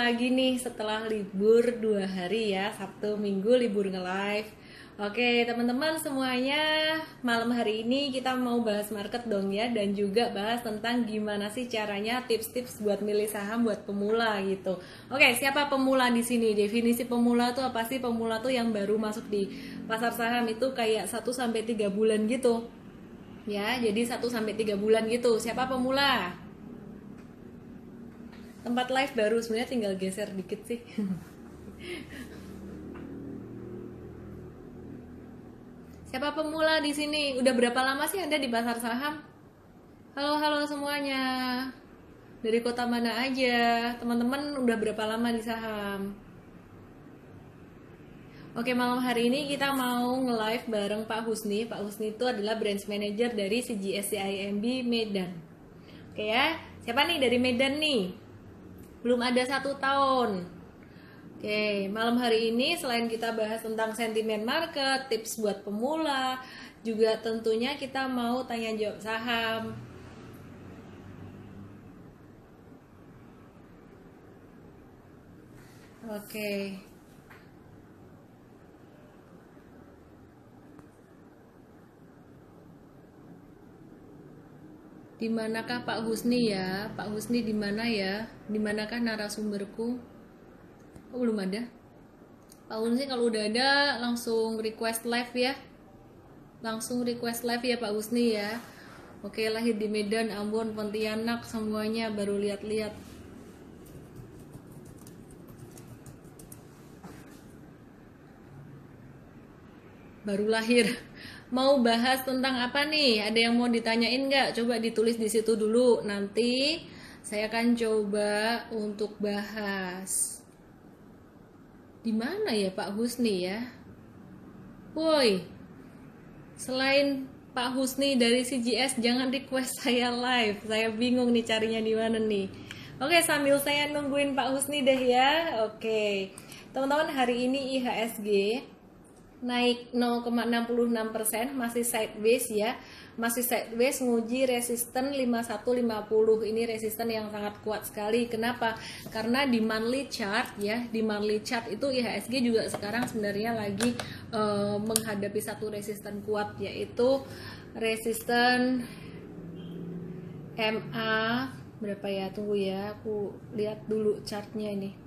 lagi nih setelah libur 2 hari ya, Sabtu Minggu libur nge-live. Oke teman-teman semuanya, malam hari ini kita mau bahas market dong ya, dan juga bahas tentang gimana sih caranya tips-tips buat milih saham buat pemula gitu. Oke, siapa pemula di sini? Definisi pemula tuh apa sih? Pemula tuh yang baru masuk di pasar saham itu kayak 1 sampai 3 bulan gitu. Ya, jadi 1 sampai 3 bulan gitu. Siapa pemula? Tempat live baru, sebenarnya tinggal geser dikit sih. Siapa pemula di sini? Udah berapa lama sih Anda di pasar saham? Halo halo semuanya. Dari kota mana aja? Teman-teman udah berapa lama di saham? Oke, malam hari ini kita mau nge-live bareng Pak Husni. Pak Husni itu adalah branch manager dari CGS-CIMB Medan. Oke ya, siapa nih dari Medan nih? Belum ada 1 tahun. Oke, malam hari ini selain kita bahas tentang sentimen market, tips buat pemula, juga tentunya kita mau tanya jawab saham. Oke. Di manakah Pak Husni ya? Pak Husni di mana ya? Di manakah narasumberku? Oh, belum ada. Pak Husni kalau udah ada langsung request live ya. Langsung request live ya Pak Husni ya. Oke, lahir di Medan, Ambon, Pontianak, semuanya baru lihat-lihat. Baru lahir. Mau bahas tentang apa nih? Ada yang mau ditanyain nggak? Coba ditulis di situ dulu. Nanti saya akan coba untuk bahas. Di mana ya Pak Husni ya? Woi, selain Pak Husni dari CGS, jangan request saya live. Saya bingung nih carinya di mana nih. Oke, sambil saya nungguin Pak Husni deh ya. Oke, teman-teman, hari ini IHSG naik 0,66%, masih sideways ya. Masih sideways, nguji resisten 5150. Ini resisten yang sangat kuat sekali. Kenapa? Karena di monthly chart ya, di monthly chart itu IHSG juga sekarang sebenarnya lagi menghadapi satu resisten kuat, yaitu resisten MA berapa ya? Tunggu ya, aku lihat dulu chartnya ini.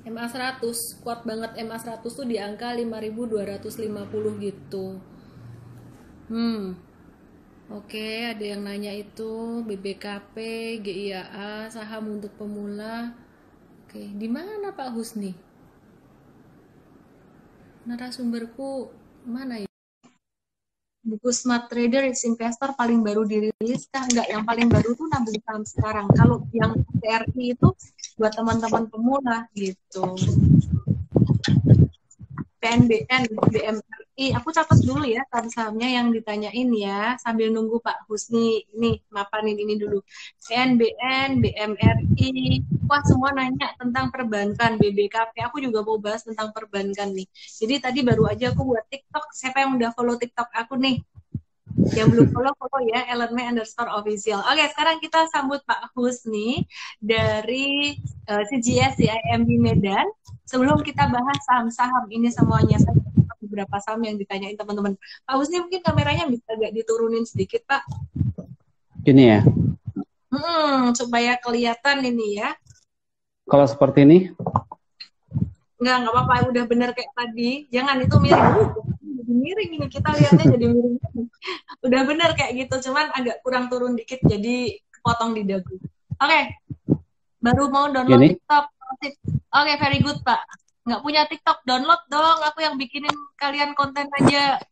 MA 100 kuat banget. MA 100 tuh di angka 5250 gitu. Oke, ada yang nanya itu BBKP, GIAA, saham untuk pemula. Oke, di mana Pak Husni? Narasumberku mana ya? Buku Smart Trader Rich Investor paling baru dirilis kah? Enggak, yang paling baru tuh 16 tahun sekarang. Kalau yang TRI itu buat teman-teman pemula gitu. PNBN, BMRI, aku catat dulu ya saham-sahamnya yang ditanyain ya, sambil nunggu Pak Husni ini mapanin ini dulu. PNBN, BMRI, wah semua nanya tentang perbankan, BBKP, aku juga mau bahas tentang perbankan nih. Jadi tadi baru aja aku buat TikTok, siapa yang udah follow TikTok aku nih? Yang belum follow ya, @ellenme_official. Oke, sekarang kita sambut Pak Husni dari CGS CIMB Medan. Sebelum kita bahas saham-saham ini semuanya, saya beberapa saham yang ditanyain teman-teman. Pak Husni, mungkin kameranya bisa agak diturunin sedikit, Pak. Gini ya. Supaya kelihatan ini ya. Kalau seperti ini? Nggak apa-apa, udah bener kayak tadi. Jangan, itu miring. Jadi miring ini, kita lihatnya jadi miring. Udah bener kayak gitu, cuman agak kurang turun dikit, jadi potong di dagu. Oke. Baru mau download Gini? TikTok. Oke, very good, Pak. Nggak punya TikTok, download dong. Aku yang bikinin kalian konten aja.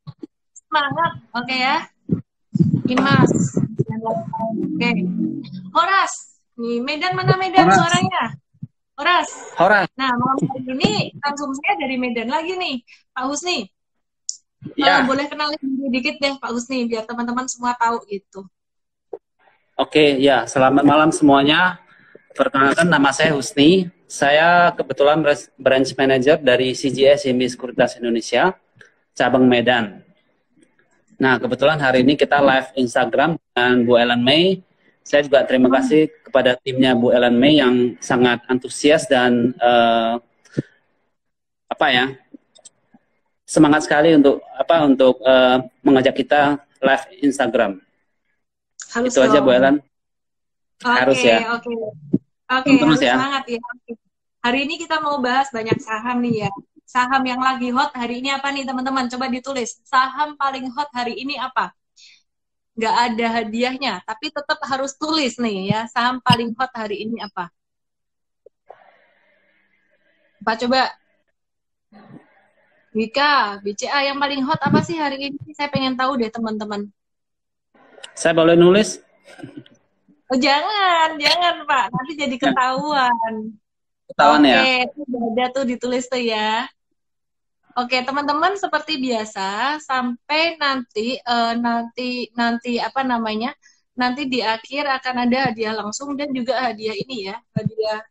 Semangat, oke ya. Imas. Oke. Horas. Nih, Medan mana Medan Horas. Suaranya? Horas. Horas. Nah, malam hari ini langsung saya dari Medan lagi nih, Pak Husni. Ya. Boleh kenalin dikit deh Pak Husni, biar teman-teman semua tahu gitu. Oke, ya. Selamat malam semuanya. Perkenalkan, nama saya Husni. Saya kebetulan branch manager dari CGS CIMB Sekuritas Indonesia, cabang Medan. Nah, kebetulan hari ini kita live Instagram dengan Bu Ellen May. Saya juga terima kasih kepada timnya Bu Ellen May yang sangat antusias dan semangat sekali untuk mengajak kita live Instagram. Harus Itu aja Bu dong. Ellen. Harus ya. Oke. Terus Harus ya. semangat ya. Oke. Hari ini kita mau bahas banyak saham nih ya. Saham yang lagi hot hari ini apa nih teman-teman? Coba ditulis. Saham paling hot hari ini apa? Nggak ada hadiahnya, tapi tetap harus tulis nih ya. Saham paling hot hari ini apa? Pak coba. Wika, BCA yang paling hot apa sih hari ini? Saya pengen tahu deh teman-teman. Saya boleh nulis? Oh jangan Pak. Nanti jadi ketahuan. Ketahuan ya? Oke, udah ada tuh ditulis tuh ya. Oke, teman-teman seperti biasa sampai nanti apa namanya? Nanti di akhir akan ada hadiah langsung dan juga hadiah ini ya, hadiah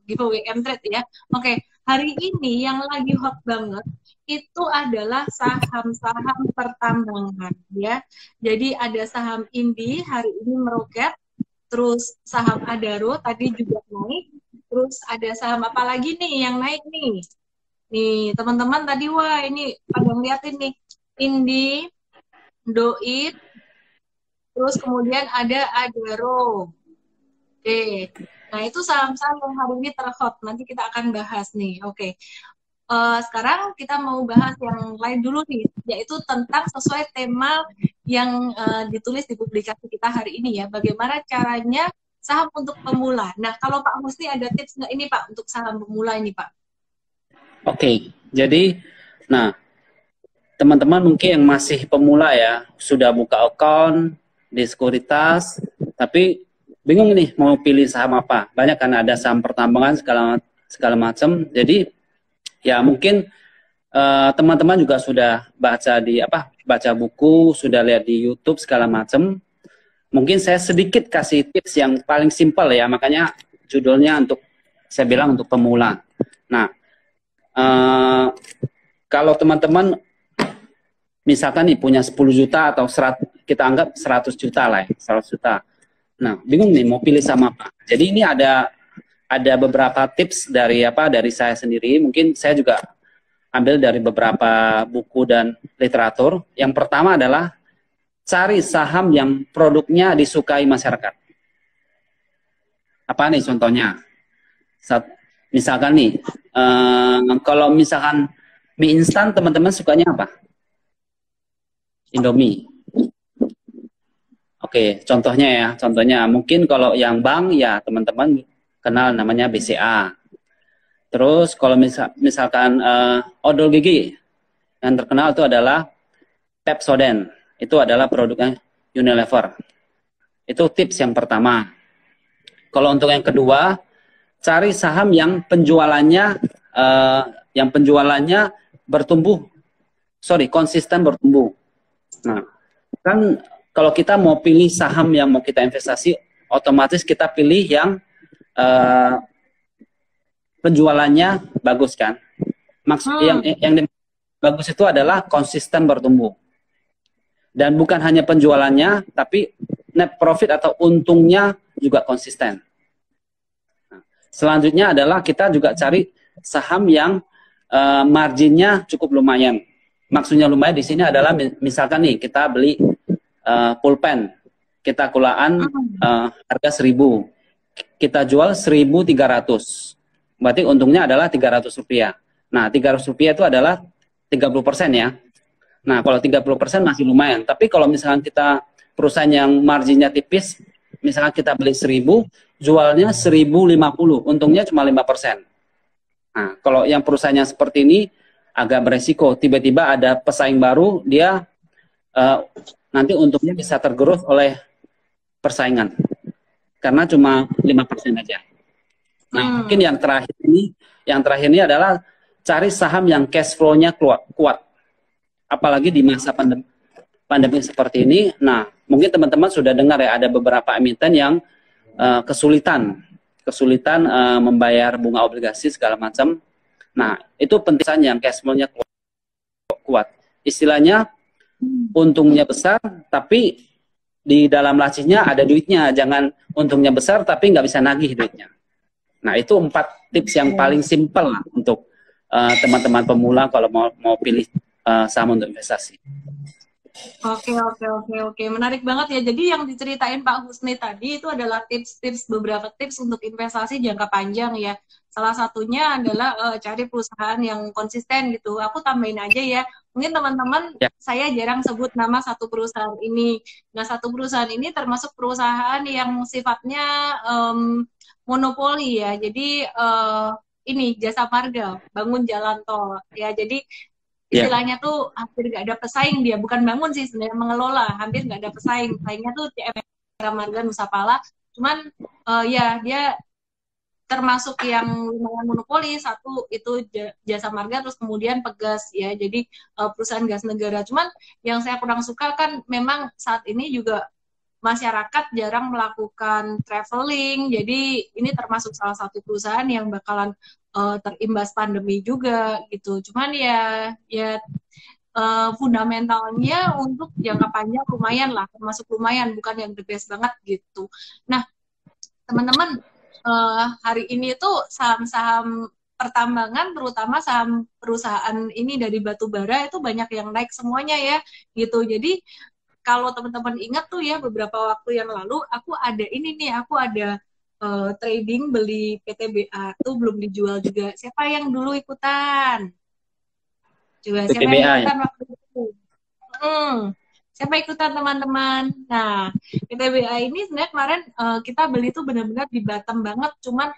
giveaway M-Trade ya. Oke, hari ini yang lagi hot banget itu adalah saham-saham pertambangan ya. Jadi ada saham Indi hari ini meroket, terus saham Adaro tadi juga naik, terus ada saham apa lagi nih yang naik nih? Nih, teman-teman tadi wah ini pada ngeliatin nih. Indi, Doit, terus kemudian ada Adaro. Oke. Nah, itu saham-saham yang hari ini terhot. Nanti kita akan bahas nih. Oke. Sekarang kita mau bahas yang lain dulu nih, yaitu tentang sesuai tema yang ditulis di publikasi kita hari ini ya. Bagaimana caranya saham untuk pemula. Nah, kalau Pak Husni ada tips nggak ini Pak untuk saham pemula ini Pak? Oke, jadi, nah, teman-teman mungkin yang masih pemula ya, sudah buka account di sekuritas, tapi bingung nih mau pilih saham apa. Banyak kan ada saham pertambangan segala macam. Jadi ya mungkin teman-teman juga sudah baca buku, sudah lihat di YouTube segala macam. Mungkin saya sedikit kasih tips yang paling simpel ya, makanya judulnya saya bilang untuk pemula. Nah, kalau teman-teman misalkan nih punya 10 juta atau kita anggap 100 juta lah ya, 100 juta. Nah, bingung nih mau pilih sama apa. Jadi ini ada beberapa tips dari saya sendiri. Mungkin saya juga ambil dari beberapa buku dan literatur. Yang pertama adalah cari saham yang produknya disukai masyarakat. Apa nih contohnya? Misalkan nih, kalau misalkan mie instan, teman-teman sukanya apa? Indomie. Oke, contohnya mungkin kalau yang bank ya teman-teman kenal namanya BCA. Terus kalau misalkan odol gigi yang terkenal itu adalah Pepsodent. Itu adalah produknya Unilever. Itu tips yang pertama. Kalau untuk yang kedua, cari saham yang penjualannya konsisten bertumbuh. Nah, kan kalau kita mau pilih saham yang mau kita investasi, otomatis kita pilih yang penjualannya bagus kan. Yang bagus itu adalah konsisten bertumbuh. Dan bukan hanya penjualannya, tapi net profit atau untungnya juga konsisten. Selanjutnya adalah kita juga cari saham yang marginnya cukup lumayan. Maksudnya lumayan di sini adalah misalkan nih kita beli pulpen, kita kulaan harga 1.000, kita jual 1.300, berarti untungnya adalah Rp300. Nah, Rp300 itu adalah 30% ya. Nah, kalau 30% masih lumayan. Tapi kalau misalkan kita perusahaan yang marginnya tipis, misalkan kita beli 1.000, jualnya 1.050, untungnya cuma 5%. Nah, kalau yang perusahaannya seperti ini agak beresiko. Tiba-tiba ada pesaing baru, dia nanti untungnya bisa tergerus oleh persaingan. Karena cuma 5% aja. Nah, mungkin yang terakhir ini adalah cari saham yang cash flow-nya kuat. Apalagi di masa pandemi seperti ini. Nah, mungkin teman-teman sudah dengar ya, ada beberapa emiten yang kesulitan membayar bunga obligasi segala macam. Nah, itu penting yang cash flow-nya kuat. Istilahnya untungnya besar, tapi di dalam lacinya ada duitnya, jangan untungnya besar tapi nggak bisa nagih duitnya. Nah, itu 4 tips yang paling simpel lah untuk teman-teman pemula kalau mau pilih saham untuk investasi. Oke. Menarik banget ya. Jadi yang diceritain Pak Husni tadi itu adalah tips-tips, beberapa tips untuk investasi jangka panjang ya. Salah satunya adalah cari perusahaan yang konsisten gitu. Aku tambahin aja ya. Mungkin teman-teman, Ya. saya jarang sebut nama satu perusahaan ini. Nah, satu perusahaan ini termasuk perusahaan yang sifatnya monopoli ya. Jadi ini Jasa Marga, bangun jalan tol ya. Jadi Ya. istilahnya tuh hampir nggak ada pesaing, dia bukan bangun sih sebenarnya, mengelola, hampir nggak ada pesaing. Pesaingnya tuh CMR Marga Nusapala, cuman ya dia termasuk yang lumayan monopoli. Satu itu Jasa Marga, terus kemudian Pegas ya, jadi perusahaan gas negara. Cuman yang saya kurang suka kan memang saat ini juga masyarakat jarang melakukan traveling, jadi ini termasuk salah satu perusahaan yang bakalan terimbas pandemi juga gitu. Cuman ya fundamentalnya untuk jangka panjang lumayan lah, termasuk lumayan, bukan yang the best banget gitu. Nah, teman-teman, hari ini tuh saham-saham pertambangan, terutama saham perusahaan ini dari batu bara itu banyak yang naik semuanya ya gitu. Jadi kalau teman-teman ingat tuh ya, beberapa waktu yang lalu aku ada ini nih, aku ada trading beli PTBA tuh belum dijual juga. Siapa yang dulu ikutan? Coba siapa yang PTBA ya. ikutan waktu itu? Siapa ikutan teman-teman? Nah, PTBA ini sebenarnya kemarin kita beli tuh benar-benar di bottom banget, cuman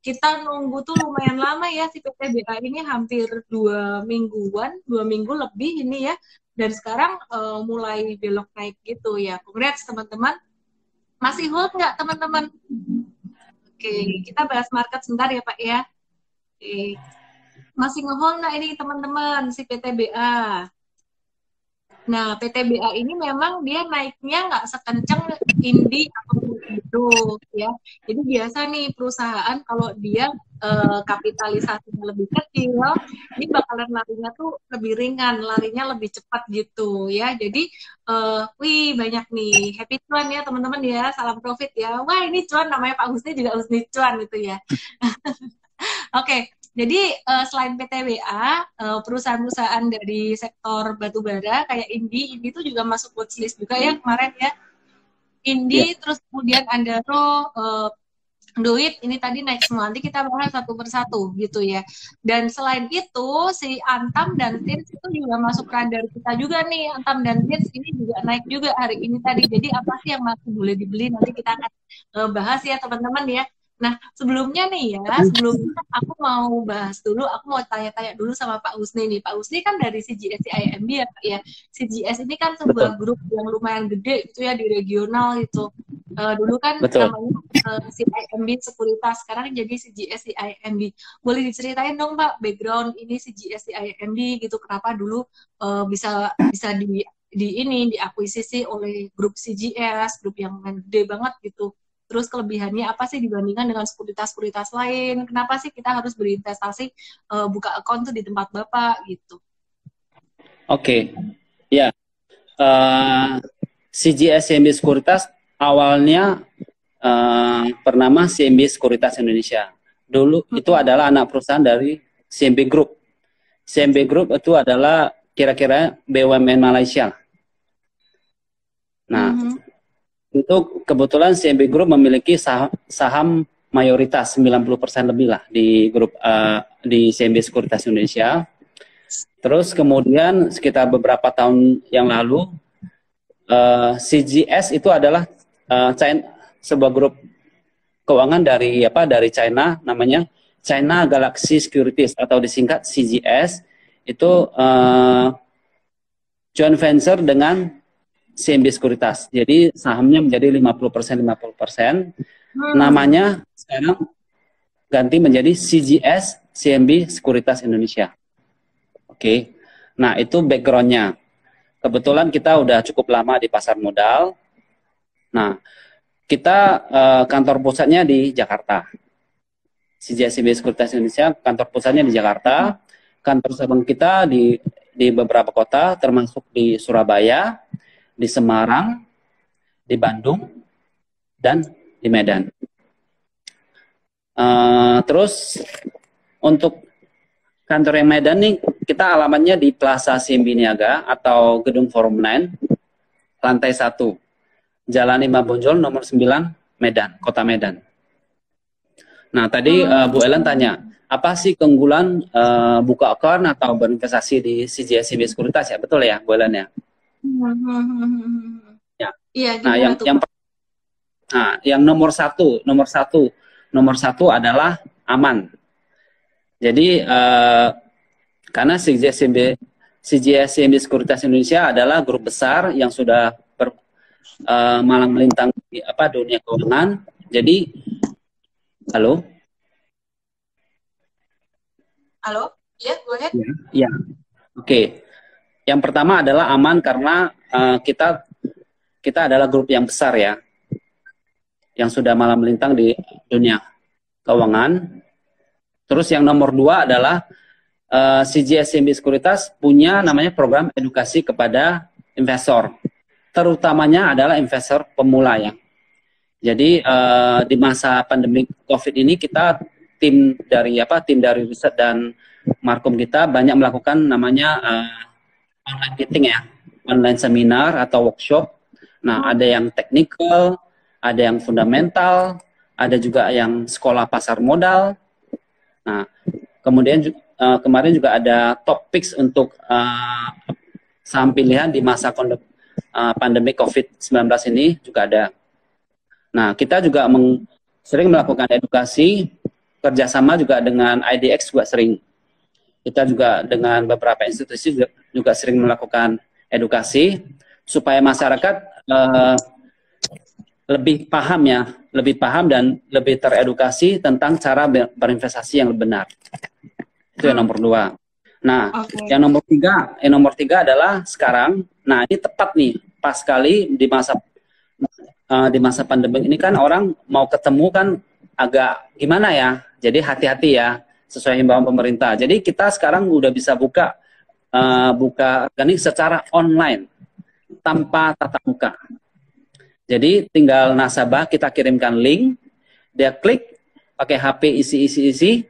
kita nunggu tuh lumayan lama ya, si PTBA ini hampir 2 mingguan, 2 minggu lebih ini ya. Dan sekarang mulai belok naik gitu ya. Congrats teman-teman. Masih hold nggak teman-teman? Oke, kita bahas market sebentar ya Pak ya. Oke. Masih ngehold nggak ini teman-teman si PTBA? Nah, PTBA ini memang dia naiknya nggak sekencang Indi atau itu ya. Jadi biasa nih perusahaan kalau dia kapitalisasinya lebih kecil, ini bakalan larinya tuh lebih ringan, larinya lebih cepat gitu ya. Jadi, wih banyak nih happy cuan ya teman-teman ya, salam profit ya. Wah ini cuan, namanya Pak Husni juga Husni cuan gitu ya. Oke, jadi selain PTBA, perusahaan-perusahaan dari sektor batubara kayak Indi itu juga masuk watchlist juga ya kemarin ya. Indi, terus kemudian Andaro, Duit, ini tadi naik semua. Nanti kita bahas satu persatu gitu ya. Dan selain itu, si Antam dan Tins itu juga masuk radar kita juga nih. Antam dan Tins ini juga naik juga hari ini tadi. Jadi apa sih yang masih boleh dibeli? Nanti kita akan bahas ya teman-teman ya. Nah, sebelumnya nih ya, sebelumnya aku mau bahas dulu, aku mau tanya-tanya dulu sama Pak Husni nih. Pak Husni kan dari CGS IMB ya, Pak ya. CGS ini kan sebuah grup yang lumayan gede gitu ya di regional gitu. Dulu kan namanya CIMB Sekuritas, sekarang jadi CGS IMB. Boleh diceritain dong Pak, background ini CGS IMB gitu, kenapa dulu bisa diakuisisi oleh grup CGS, grup yang gede banget gitu. Terus kelebihannya apa sih dibandingkan dengan sekuritas-sekuritas lain? Kenapa sih kita harus berinvestasi, buka account tuh di tempat Bapak gitu? Oke, ya. CGS CIMB Sekuritas awalnya bernama CIMB Sekuritas Indonesia. Dulu itu adalah anak perusahaan dari CIMB Group. CIMB Group itu adalah kira-kira BUMN Malaysia. Nah, itu kebetulan CIMB Group memiliki saham mayoritas 90% lebih lah di grup di CIMB Sekuritas Indonesia. Terus kemudian sekitar beberapa tahun yang lalu CGS itu adalah sebuah grup keuangan dari China, namanya China Galaxy Securities atau disingkat CGS. Itu joint venture dengan CIMB Sekuritas. Jadi sahamnya menjadi 50%. Namanya sekarang ganti menjadi CGS CIMB Sekuritas Indonesia. Oke. Nah, itu backgroundnya. Kebetulan kita udah cukup lama di pasar modal. Nah, kita kantor pusatnya di Jakarta. CGS CIMB Sekuritas Indonesia kantor pusatnya di Jakarta. Kantor cabang kita di beberapa kota, termasuk di Surabaya, di Semarang, di Bandung, dan di Medan. Terus untuk kantor yang Medan nih, kita alamatnya di Plaza Simbi Niaga atau Gedung Forum 9, lantai 1, Jalan Imam Bonjol nomor 9, Medan, Kota Medan. Nah, tadi Bu Ellen tanya, apa sih keunggulan buka account atau berinvestasi di CGS IB Sekuritas ya? Betul ya, Bu Ellen ya? Ya. Iya, Nah, gimana tuh, Pak? yang nomor satu adalah aman. Jadi karena CGS IB Sekuritas Indonesia adalah grup besar yang sudah malang melintang di dunia keuangan. Jadi, halo? Halo? Iya, go ahead. Ya. Oke. Yang pertama adalah aman karena kita adalah grup yang besar ya, yang sudah malang melintang di dunia keuangan. Terus yang nomor 2 adalah CGS IB Sekuritas punya namanya program edukasi kepada investor. Terutamanya adalah investor pemula ya. Jadi di masa pandemi COVID ini kita tim dari riset dan markom kita banyak melakukan namanya online meeting ya, online seminar atau workshop. Nah, ada yang technical, ada yang fundamental, ada juga yang sekolah pasar modal. Nah, kemudian kemarin juga ada topics untuk saham pilihan di masa pandemi COVID-19 ini juga ada. Nah, kita juga sering melakukan edukasi, kerjasama juga dengan IDX juga sering. Kita juga dengan beberapa institusi juga sering melakukan edukasi supaya masyarakat lebih paham dan lebih teredukasi tentang cara berinvestasi yang benar. Itu yang nomor 2. Nah, yang nomor tiga adalah sekarang. Nah, ini tepat nih, pas sekali di masa pandemi ini kan orang mau ketemu kan agak gimana ya. Jadi hati-hati ya, sesuai himbauan pemerintah. Jadi kita sekarang udah bisa buka rekening secara online tanpa tatap muka. Jadi tinggal nasabah kita kirimkan link, dia klik pakai HP isi,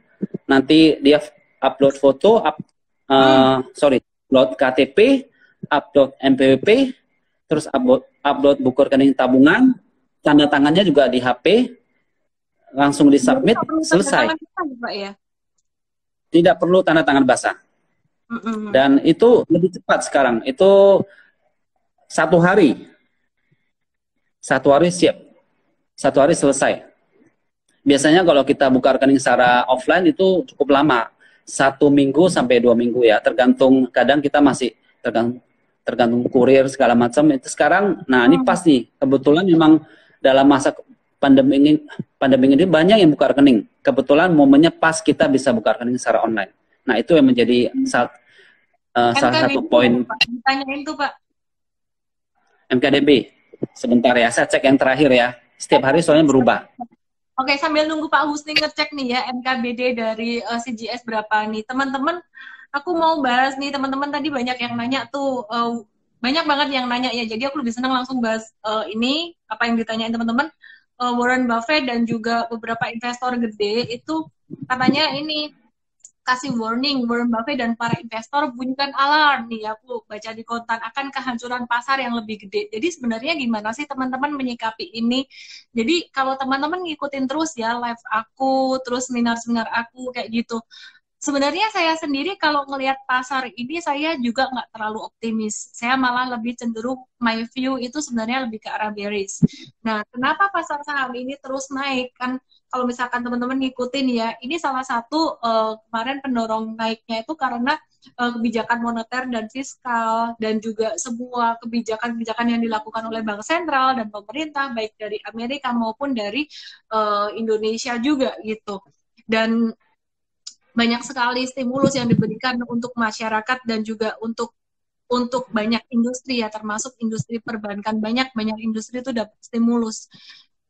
nanti dia upload foto, upload KTP, upload NPWP, terus upload buku rekening tabungan, tanda tangannya juga di HP, langsung disubmit, selesai. Tidak perlu tanda tangan basah. Dan itu lebih cepat sekarang. Itu 1 hari. 1 hari siap. 1 hari selesai. Biasanya kalau kita buka rekening secara offline itu cukup lama. 1 minggu sampai 2 minggu ya. Tergantung, kadang kita masih tergantung kurir segala macam. Itu sekarang, nah ini pas nih. Kebetulan memang dalam masa pandemi ini banyak yang buka rekening. Kebetulan momennya pas kita bisa buka rekening secara online. Nah itu yang menjadi salah satu poin. Tanyain tuh Pak. MKDB. Sebentar ya, saya cek yang terakhir ya. Setiap hari soalnya berubah. Oke, sambil nunggu Pak Husni ngecek nih ya MKBD dari CGS berapa nih. Teman-teman, aku mau bahas nih, teman-teman tadi banyak yang nanya tuh. Banyak banget yang nanya ya, jadi aku lebih senang langsung bahas ini, apa yang ditanyain teman-teman. Warren Buffett dan juga beberapa investor gede itu katanya ini kasih warning, Warren Buffett dan para investor bunyikan alarm nih, aku baca di kontan akan kehancuran pasar yang lebih gede. Jadi sebenarnya gimana sih teman-teman menyikapi ini? Jadi kalau teman-teman ngikutin terus ya live aku, terus seminar-seminar aku kayak gitu. Sebenarnya saya sendiri kalau ngelihat pasar ini saya juga nggak terlalu optimis. Saya malah lebih cenderung my view itu sebenarnya lebih ke arah bearish. Nah, kenapa pasar saham ini terus naik? Kan kalau misalkan teman-teman ngikutin ya, ini salah satu kemarin pendorong naiknya itu karena kebijakan moneter dan fiskal dan juga semua kebijakan-kebijakan yang dilakukan oleh bank sentral dan pemerintah baik dari Amerika maupun dari Indonesia juga gitu. Dan banyak sekali stimulus yang diberikan untuk masyarakat dan juga untuk banyak industri ya, termasuk industri perbankan, banyak industri itu dapat stimulus.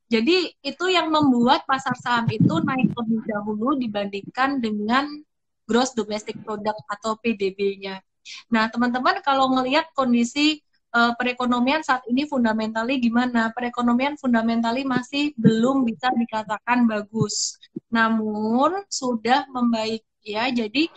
Jadi itu yang membuat pasar saham itu naik lebih dahulu dibandingkan dengan gross domestic product atau PDB-nya. Nah, teman-teman kalau ngelihat kondisi perekonomian saat ini fundamentally gimana? Perekonomian fundamentally masih belum bisa dikatakan bagus, namun sudah membaik ya. Jadi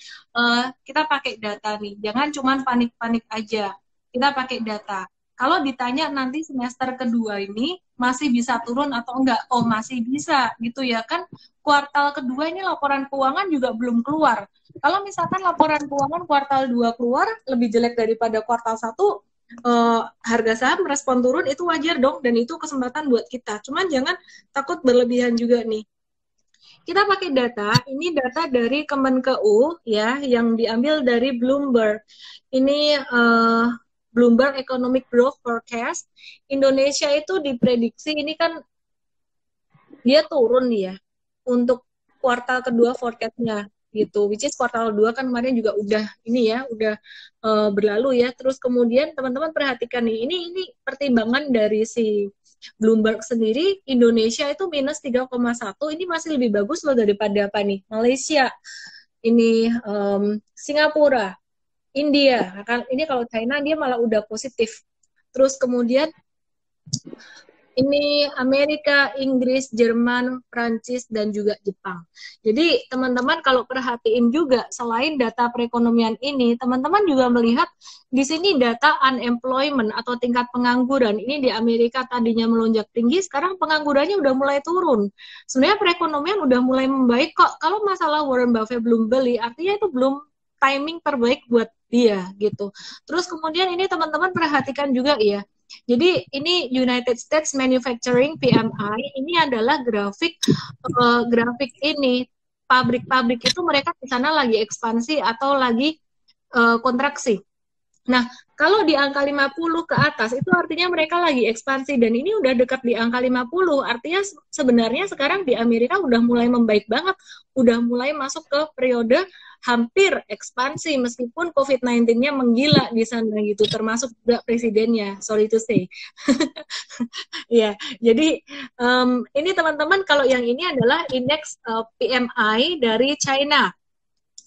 kita pakai data nih, jangan cuma panik-panik aja. Kita pakai data. Kalau ditanya nanti semester kedua ini masih bisa turun atau enggak? Oh, masih bisa gitu ya kan. Kuartal kedua ini laporan keuangan juga belum keluar. Kalau misalkan laporan keuangan kuartal 2 keluar lebih jelek daripada kuartal 1, harga saham respon turun itu wajar dong, dan itu kesempatan buat kita. Cuman jangan takut berlebihan juga nih. Kita pakai data, ini data dari Kemenkeu ya, yang diambil dari Bloomberg. Ini Bloomberg Economic Growth Forecast. Indonesia itu diprediksi ini kan dia turun ya untuk kuartal kedua forecast-nya gitu, which is kuartal 2 kan kemarin juga udah ini ya, udah berlalu ya. Terus kemudian teman-teman perhatikan nih, ini pertimbangan dari si Bloomberg sendiri, Indonesia itu minus 3,1, ini masih lebih bagus loh daripada apa nih, Malaysia, ini Singapura, India. Ini kalau China dia malah udah positif. Terus kemudian ini Amerika, Inggris, Jerman, Prancis, dan juga Jepang. Jadi teman-teman kalau perhatiin juga selain data perekonomian ini, teman-teman juga melihat di sini data unemployment atau tingkat pengangguran. Ini di Amerika tadinya melonjak tinggi, sekarang penganggurannya udah mulai turun. Sebenarnya perekonomian udah mulai membaik kok. Kalau masalah Warren Buffett belum beli, artinya itu belum timing terbaik buat dia gitu. Terus kemudian ini teman-teman perhatikan juga ya. Jadi ini United States Manufacturing PMI, ini adalah grafik ini pabrik-pabrik itu mereka di sana lagi ekspansi atau lagi kontraksi. Nah, kalau di angka 50 ke atas itu artinya mereka lagi ekspansi, dan ini udah dekat di angka 50, artinya sebenarnya sekarang di Amerika udah mulai membaik banget, udah mulai masuk ke periode hampir ekspansi meskipun COVID-19-nya menggila di sana gitu, termasuk juga presidennya, sorry to say. Ya, jadi ini teman-teman, kalau yang ini adalah indeks PMI dari China.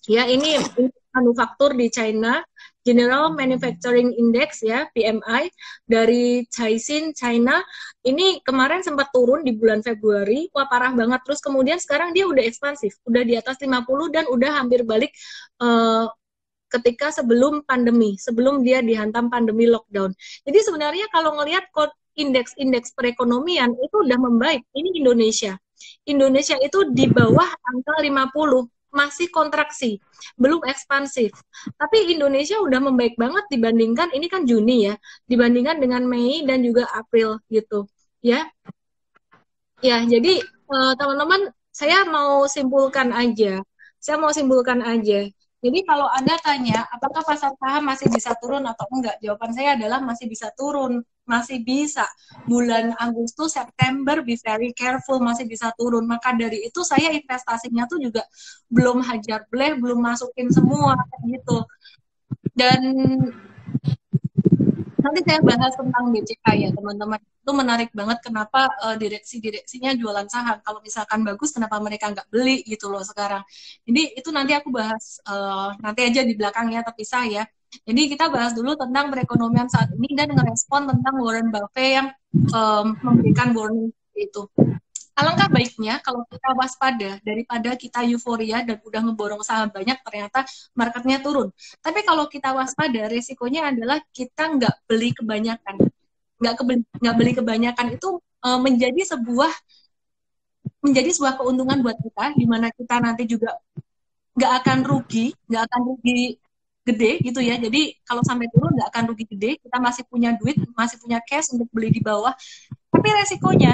Ya, ini manufaktur di China, General Manufacturing Index ya, PMI dari Caixin China. Ini kemarin sempat turun di bulan Februari, wah parah banget. Terus kemudian sekarang dia udah ekspansif, udah di atas 50 dan udah hampir balik ketika sebelum pandemi, sebelum dia dihantam pandemi lockdown. Jadi sebenarnya kalau ngelihat indeks perekonomian itu udah membaik. Ini Indonesia. Indonesia itu di bawah angka 50, masih kontraksi, belum ekspansif. Tapi Indonesia udah membaik banget dibandingkan, ini kan Juni ya, dibandingkan dengan Mei dan juga April gitu. Ya. Ya, jadi teman-teman, saya mau simpulkan aja. Jadi kalau Anda tanya, apakah pasar saham masih bisa turun atau enggak? Jawaban saya adalah masih bisa turun. Masih bisa. Bulan Agustus, September, be very careful, masih bisa turun. Maka dari itu saya investasinya tuh juga belum hajar bleh, belum masukin semua gitu. Dan nanti saya bahas tentang BCK ya teman-teman. Itu menarik banget kenapa direksi-direksinya jualan saham. Kalau misalkan bagus, kenapa mereka nggak beli gitu loh sekarang. Jadi itu nanti aku bahas nanti aja di belakang ya, terpisah ya. Jadi kita bahas dulu tentang perekonomian saat ini dan ngerespon tentang Warren Buffett yang memberikan warning itu. Alangkah baiknya kalau kita waspada daripada kita euforia dan udah ngeborong saham banyak ternyata marketnya turun. Tapi kalau kita waspada, resikonya adalah kita nggak beli kebanyakan. Nggak beli kebanyakan itu menjadi sebuah keuntungan buat kita, di mana kita nanti juga nggak akan rugi gede gitu ya. Jadi kalau sampai turun nggak akan rugi gede, kita masih punya duit, masih punya cash untuk beli di bawah. Tapi resikonya,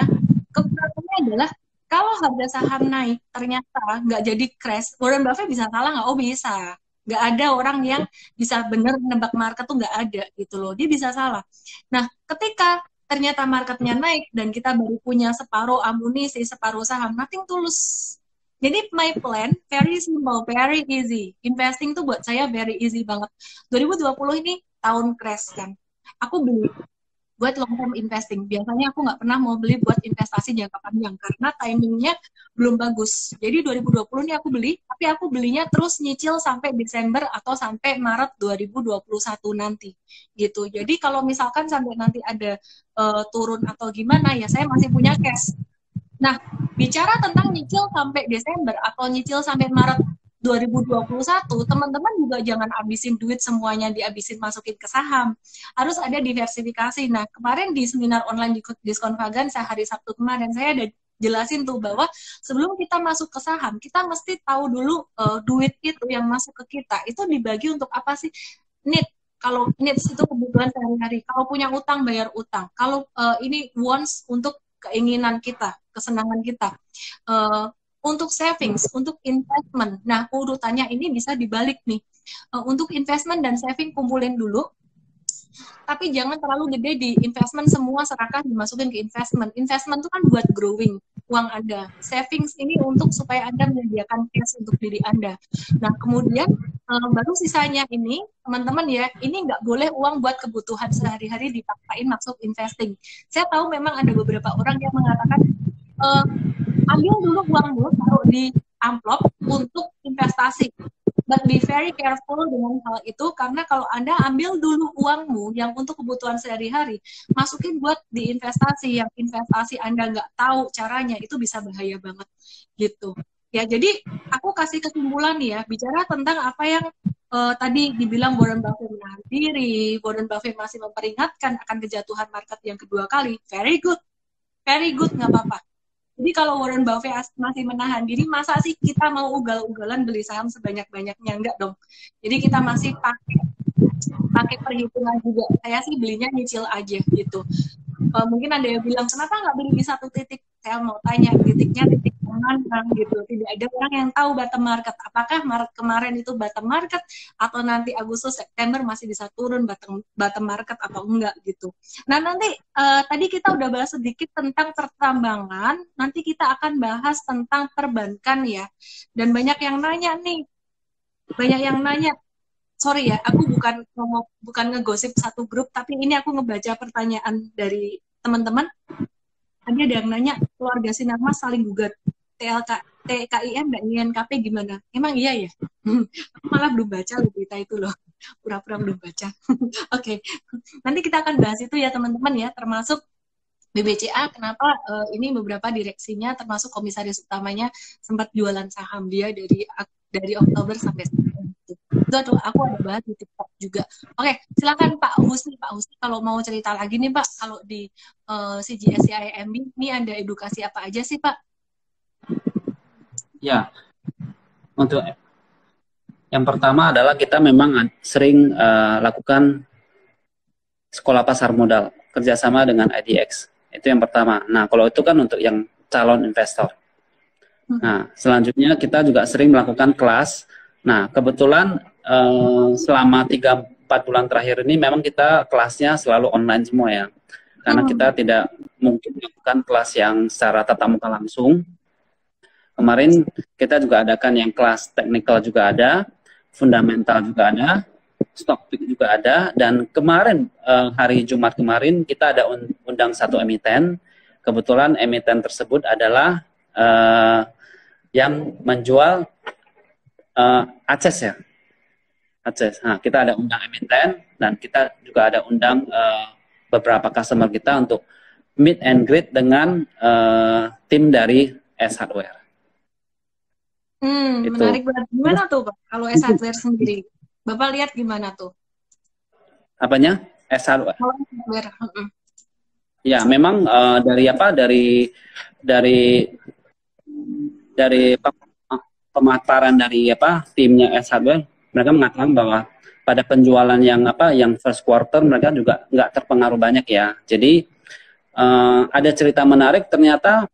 kekurangannya adalah kalau harga saham naik ternyata nggak jadi crash, Warren Buffett bisa salah nggak? Oh bisa. Nggak ada orang yang bisa benar nebak market tuh, nggak ada gitu loh. Dia bisa salah. Nah, ketika ternyata marketnya naik dan kita baru punya separuh amunisi, separuh saham, nothing tulus. Jadi my plan very simple, very easy. Investing tuh buat saya very easy banget. 2020 ini tahun crash kan. Aku beli buat long term investing. Biasanya aku nggak pernah mau beli buat investasi jangka panjang karena timingnya belum bagus. Jadi 2020 ini aku beli, tapi aku belinya terus nyicil sampai Desember atau sampai Maret 2021 nanti gitu. Jadi kalau misalkan sampai nanti ada turun atau gimana ya saya masih punya cash. Nah, bicara tentang nyicil sampai Desember atau nyicil sampai Maret 2021, teman-teman juga jangan habisin duit semuanya dihabisin masukin ke saham. Harus ada diversifikasi. Nah, kemarin di seminar online Diskonvagansa hari Sabtu kemarin, saya ada jelasin tuh bahwa sebelum kita masuk ke saham, kita mesti tahu dulu duit itu yang masuk ke kita, itu dibagi untuk apa sih? Need. Kalau needs itu kebutuhan sehari-hari. Kalau punya utang, bayar utang. Kalau ini wants untuk keinginan kita, kesenangan kita. Untuk savings, untuk investment. Nah, urutannya ini bisa dibalik nih. Untuk investment dan saving kumpulin dulu. Tapi jangan terlalu gede di investment, semua serahkan dimasukin ke investment. Investment itu kan buat growing uang Anda. Savings ini untuk supaya Anda menyediakan cash untuk diri Anda. Nah, kemudian baru sisanya ini, teman-teman ya, ini nggak boleh uang buat kebutuhan sehari-hari dipaksain masuk investing. Saya tahu memang ada beberapa orang yang mengatakan, ambil dulu uangmu, taruh di amplop untuk investasi. But be very careful dengan hal itu, karena kalau Anda ambil dulu uangmu yang untuk kebutuhan sehari-hari, masukin buat di investasi, yang investasi Anda nggak tahu caranya, itu bisa bahaya banget gitu. Ya, jadi aku kasih kesimpulan nih ya, bicara tentang apa yang tadi dibilang Warren Buffett menahan diri, Warren Buffett masih memperingatkan akan kejatuhan market yang kedua kali. Very good, nggak apa-apa. Jadi kalau Warren Buffett masih menahan diri, masa sih kita mau ugal-ugalan beli saham sebanyak-banyaknya? Enggak dong. Jadi kita masih pakai perhitungan juga. Saya sih belinya nyicil aja gitu. Mungkin ada yang bilang, kenapa nggak beli di satu titik? Saya mau tanya, titiknya titik mana gitu. Tidak ada orang yang tahu bottom market. Apakah Maret kemarin itu bottom market, atau nanti Agustus, September masih bisa turun bottom market atau enggak gitu. Nah, nanti tadi kita udah bahas sedikit tentang pertambangan. Nanti kita akan bahas tentang perbankan ya. Dan banyak yang nanya nih. Sorry ya, aku bukan ngegosip satu grup, tapi ini aku ngebaca pertanyaan dari teman-teman. Ada yang nanya, keluarga Sinarmas saling gugat. TKIM dan INKP gimana? Emang iya ya? Aku malah belum baca berita itu loh. Pura-pura belum baca. Oke. Nanti kita akan bahas itu ya teman-teman ya, termasuk BBCA, kenapa ini beberapa direksinya, termasuk komisaris utamanya, sempat jualan saham dia dari Oktober sampai sekarang. Itu aku ada bahas di TikTok juga. Oke, silakan Pak Husni. Pak Husni kalau mau cerita lagi nih Pak, kalau di CGS-CIMB ini ada edukasi apa aja sih Pak? Ya, untuk yang pertama adalah kita memang sering lakukan sekolah pasar modal kerjasama dengan IDX. Itu yang pertama. Nah, kalau itu kan untuk yang calon investor. Nah, selanjutnya kita juga sering melakukan kelas. Nah, kebetulan selama 3-4 bulan terakhir ini memang kita kelasnya selalu online semua ya. Karena kita tidak mungkin melakukan kelas yang secara tatap muka langsung. Kemarin kita juga adakan yang kelas teknikal juga ada, fundamental juga ada, stock pick juga ada, dan kemarin hari Jumat kemarin kita ada undang satu emiten. Kebetulan emiten tersebut adalah yang menjual Aces ya, Aces. Nah, kita ada undang emiten dan kita juga ada undang beberapa customer kita untuk meet and greet dengan tim dari S Hardware. Itu. Menarik banget. Gimana tuh Pak kalau S Hardware sendiri? Bapak lihat gimana tuh? Apanya? S Hardware. Ya, memang dari pemaparan dari timnya S Hardware, mereka mengatakan bahwa pada penjualan yang first quarter mereka juga nggak terpengaruh banyak ya. Jadi ada cerita menarik, ternyata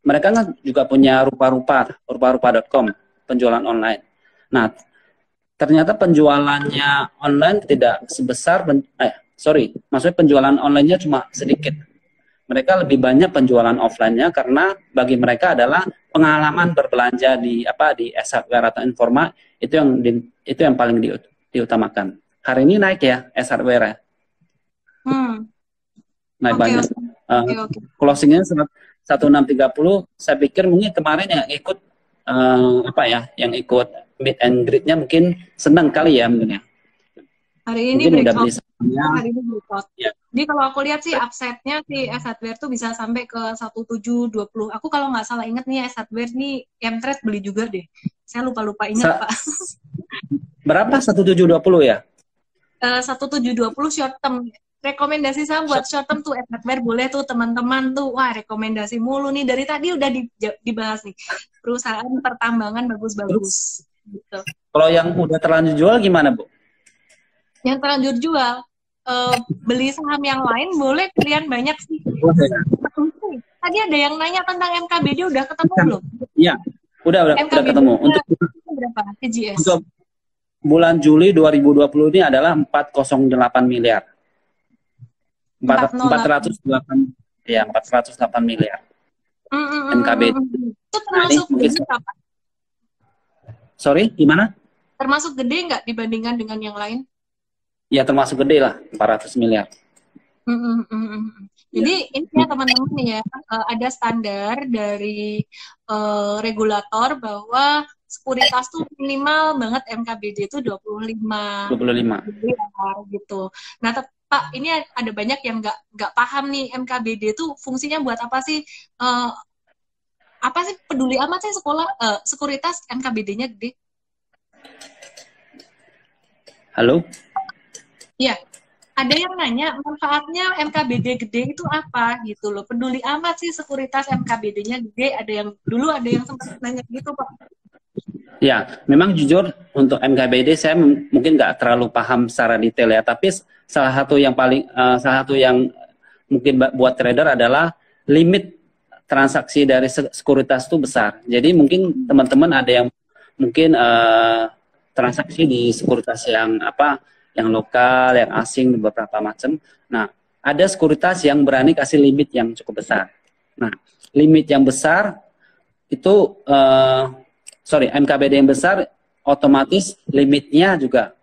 mereka kan juga punya rupa-rupa.com, penjualan online. Nah, ternyata penjualannya online tidak sebesar, maksudnya penjualan online-nya cuma sedikit. Mereka lebih banyak penjualan offline-nya karena bagi mereka adalah pengalaman berbelanja di S Hardware atau Informa, itu yang paling diutamakan. Hari ini naik ya S Hardware ya. naik Oke, banyak. oke, oke. Closingnya 1630. Saya pikir mungkin kemarin yang ikut apa ya, yang ikut meet and greet-nya mungkin senang kali ya mungkin ya. Hari ini Mungkin udah beli breakout. sahamnya. Hari ini breakout. Ya. Jadi kalau aku lihat sih upside-nya si S Hardware tuh bisa sampai ke 1720. Aku kalau nggak salah inget nih S Hardware nih M-Trade beli juga deh. Saya lupa-lupa ingat, Pak. Berapa? 1720 ya? 1720 short term. Rekomendasi saya buat short term tuh S Hardware boleh tuh teman-teman tuh. Wah, rekomendasi mulu nih. Dari tadi udah dibahas nih. Perusahaan pertambangan bagus-bagus. Gitu. Kalau yang udah terlanjur jual gimana, Bu? Yang terlanjur jual, beli saham yang lain boleh, pilihan banyak sih. Tadi ada yang nanya tentang MKBD, udah ketemu belum? Iya, udah ketemu. Untuk berapa? CGS? Untuk bulan Juli 2020 ini adalah 408 miliar. 408 miliar. MKBD. Itu termasuk gede apa? Sorry, gimana? Termasuk gede nggak dibandingkan dengan yang lain? Ya termasuk gede lah, 400 miliar. Jadi ini ya teman-teman ya, ada standar dari regulator bahwa sekuritas tuh minimal banget MKBD itu 25 miliar gitu. Nah, Pak, ini ada banyak yang nggak paham nih MKBD itu fungsinya buat apa sih? Apa sih peduli amat sih sekuritas MKBD-nya gede? Halo? Iya, ada yang nanya manfaatnya MKBD gede itu apa gitu loh. Peduli amat sih sekuritas MKBD-nya gede. Ada yang sempat nanya gitu, Pak. Ya, memang jujur untuk MKBD saya mungkin nggak terlalu paham secara detail ya. Tapi salah satu yang mungkin buat trader adalah limit transaksi dari sekuritas itu besar. Jadi mungkin teman-teman ada yang mungkin transaksi di sekuritas yang lokal, yang asing, beberapa macam. Nah, ada sekuritas yang berani kasih limit yang cukup besar. Nah, limit yang besar itu, MKBD yang besar, otomatis limitnya juga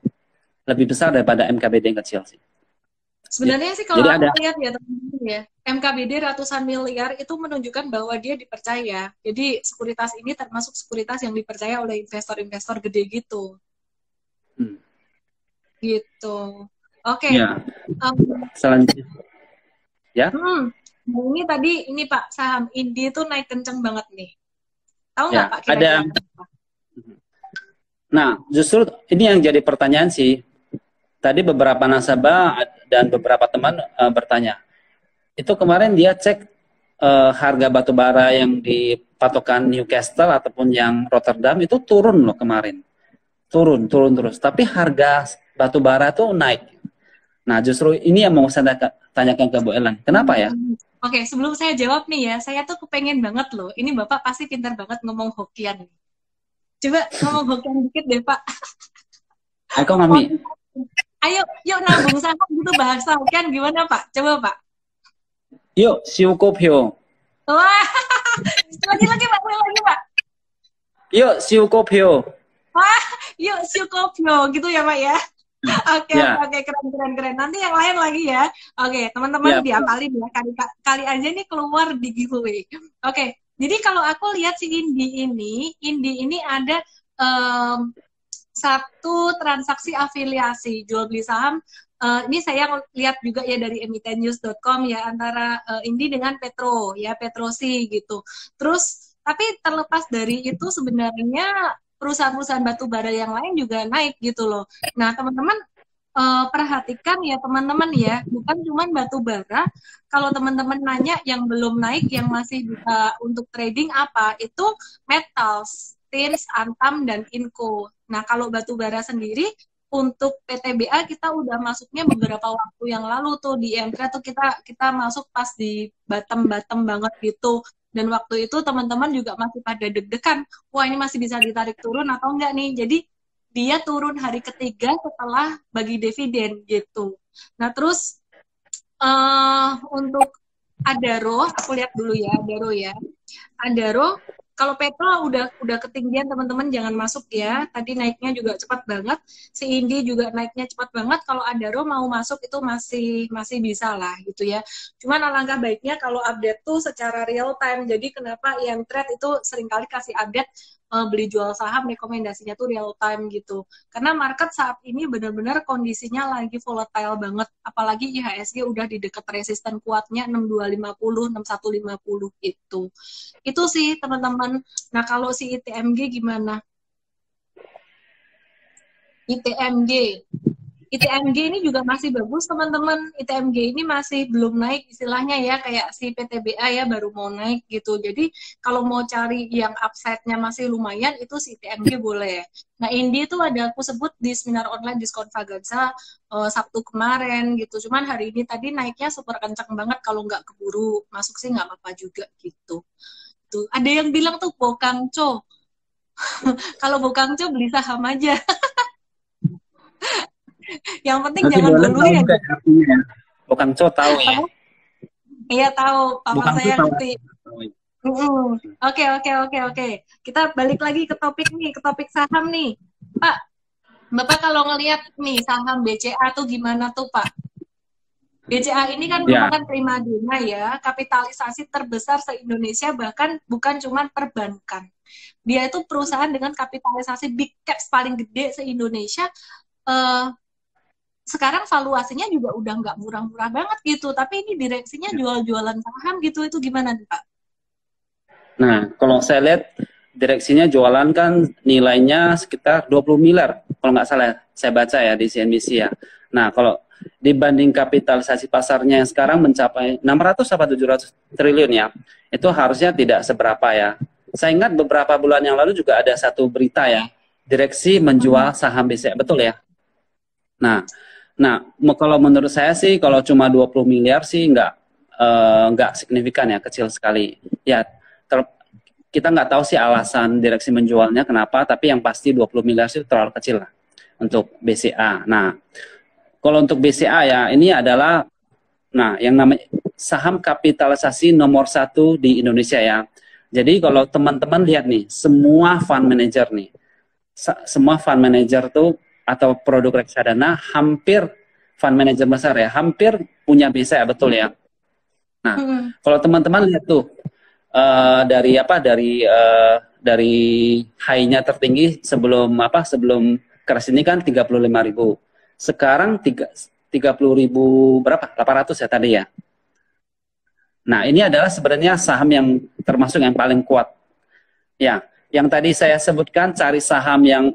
lebih besar daripada MKBD yang kecil sih. Sebenarnya sih kalau aku lihat ya teman-teman ya, MKBD ratusan miliar itu menunjukkan bahwa dia dipercaya. Jadi sekuritas ini termasuk sekuritas yang dipercaya oleh investor-investor gede gitu. Gitu. Oke. Ya. Selanjutnya. Ya. Ini tadi Pak, saham Indi itu naik kenceng banget nih. Tahu nggak Pak? Ada. Nah, justru ini yang jadi pertanyaan sih. Tadi beberapa nasabah dan beberapa teman bertanya. Itu kemarin dia cek harga batu bara yang di patokan Newcastle ataupun yang Rotterdam itu turun loh kemarin. Turun terus. Tapi harga batu bara tuh naik. Nah, justru ini yang mau saya tanyakan ke Bu Ellen. Kenapa ya? Oke, sebelum saya jawab nih ya, saya tuh kepengen banget loh. Ini Bapak pasti pintar banget ngomong Hokian. Coba ngomong Hokian dikit deh, Pak. Aku ngami. Ayo, yuk nabung saham gitu bahasa Hokian gimana, Pak? Coba, Pak. Yuk, siukopyo. Wah, lagi, Pak. Yuk, siukopyo. Wah, yuk siukopyo gitu ya, Pak ya. Oke, keren. Nanti yang lain lagi ya. Oke, teman-teman diapalin ya. Kali aja nih keluar di giveaway. Oke, jadi kalau aku lihat si Indi ini ada satu transaksi afiliasi jual beli saham. Ini saya lihat juga ya dari emitennews.com ya, antara Indi dengan Petro ya, Petrosi gitu. Terus tapi terlepas dari itu sebenarnya perusahaan-perusahaan batu bara yang lain juga naik gitu loh. Nah, teman-teman perhatikan ya teman-teman ya, bukan cuma batu bara. Kalau teman-teman nanya yang belum naik, yang masih bisa untuk trading apa, itu metals, tins, antam, dan inco. Nah, kalau batu bara sendiri, untuk PTBA kita udah masuknya beberapa waktu yang lalu tuh di M-Trade tuh kita masuk pas di bottom banget gitu. Dan waktu itu teman-teman juga masih pada deg-degan, wah ini masih bisa ditarik turun atau enggak nih. Jadi dia turun hari ketiga setelah bagi dividen gitu. Nah terus untuk Adaro, aku lihat dulu ya Adaro ya. Adaro Kalau Petra udah ketinggian teman-teman, jangan masuk ya. Tadi naiknya juga cepat banget. Si Indi juga naiknya cepat banget. Kalau Adaro mau masuk itu masih bisa lah gitu ya. Cuman alangkah baiknya kalau update tuh secara real time. Jadi kenapa yang trade itu seringkali kasih update beli jual saham, rekomendasinya tuh real time gitu. Karena market saat ini benar-benar kondisinya lagi volatile banget. Apalagi IHSG udah di dekat resisten kuatnya 6250, 6150 gitu. Itu sih teman-teman. Nah kalau si ITMG gimana? ITMG. ITMG ini juga masih bagus teman-teman. ITMG ini masih belum naik istilahnya ya, kayak si PTBA ya baru mau naik gitu. Jadi kalau mau cari yang upside-nya masih lumayan itu si ITMG boleh. Nah ini tuh ada aku sebut di seminar online diskon Vaganza Sabtu kemarin gitu. Cuman hari ini tadi naiknya super kencang banget, kalau nggak keburu masuk sih nggak apa-apa juga gitu. Tuh ada yang bilang tuh Bokangco. Kalau Bokangco beli saham aja. Yang penting Nanti jangan boleh dulu tahu ya. juga artinya ya. Bukan co tahu ya. Iya tahu, papa Bukan co saya tahu. ngerti. Oke. Kita balik lagi ke topik nih, ke topik saham nih. Pak, Bapak kalau ngelihat nih saham BCA tuh gimana tuh Pak? BCA ini kan Ya. merupakan primadona ya, kapitalisasi terbesar se-Indonesia, bahkan bukan cuma perbankan. Dia itu perusahaan dengan kapitalisasi big caps paling gede se-Indonesia. Sekarang valuasinya juga udah nggak murah-murah banget gitu, tapi ini direksinya jual-jualan saham gitu, itu gimana nih Pak? Nah, kalau saya lihat direksinya jualan kan nilainya sekitar 20 miliar, kalau nggak salah saya baca ya di CNBC ya. Nah, kalau dibanding kapitalisasi pasarnya yang sekarang mencapai 600 atau 700 triliun ya, itu harusnya tidak seberapa ya. Saya ingat beberapa bulan yang lalu juga ada satu berita ya, direksi menjual saham BCA, betul ya? Nah, kalau menurut saya sih kalau cuma 20 miliar sih nggak signifikan ya, kecil sekali. Ya, kita nggak tahu sih alasan direksi menjualnya kenapa, tapi yang pasti 20 miliar sih terlalu kecil lah untuk BCA. Nah, kalau untuk BCA ya, ini adalah yang namanya saham kapitalisasi nomor 1 di Indonesia ya. Jadi kalau teman-teman lihat nih, semua fund manager tuh atau produk reksadana hampir fund manager besar ya, hampir punya BCA, betul ya. Nah, kalau teman-teman lihat tuh dari high-nya tertinggi sebelum crash ini kan 35.000. Sekarang 30.000 berapa? 800 ya tadi ya. Nah, ini adalah sebenarnya saham yang termasuk yang paling kuat. Ya, yang tadi saya sebutkan cari saham yang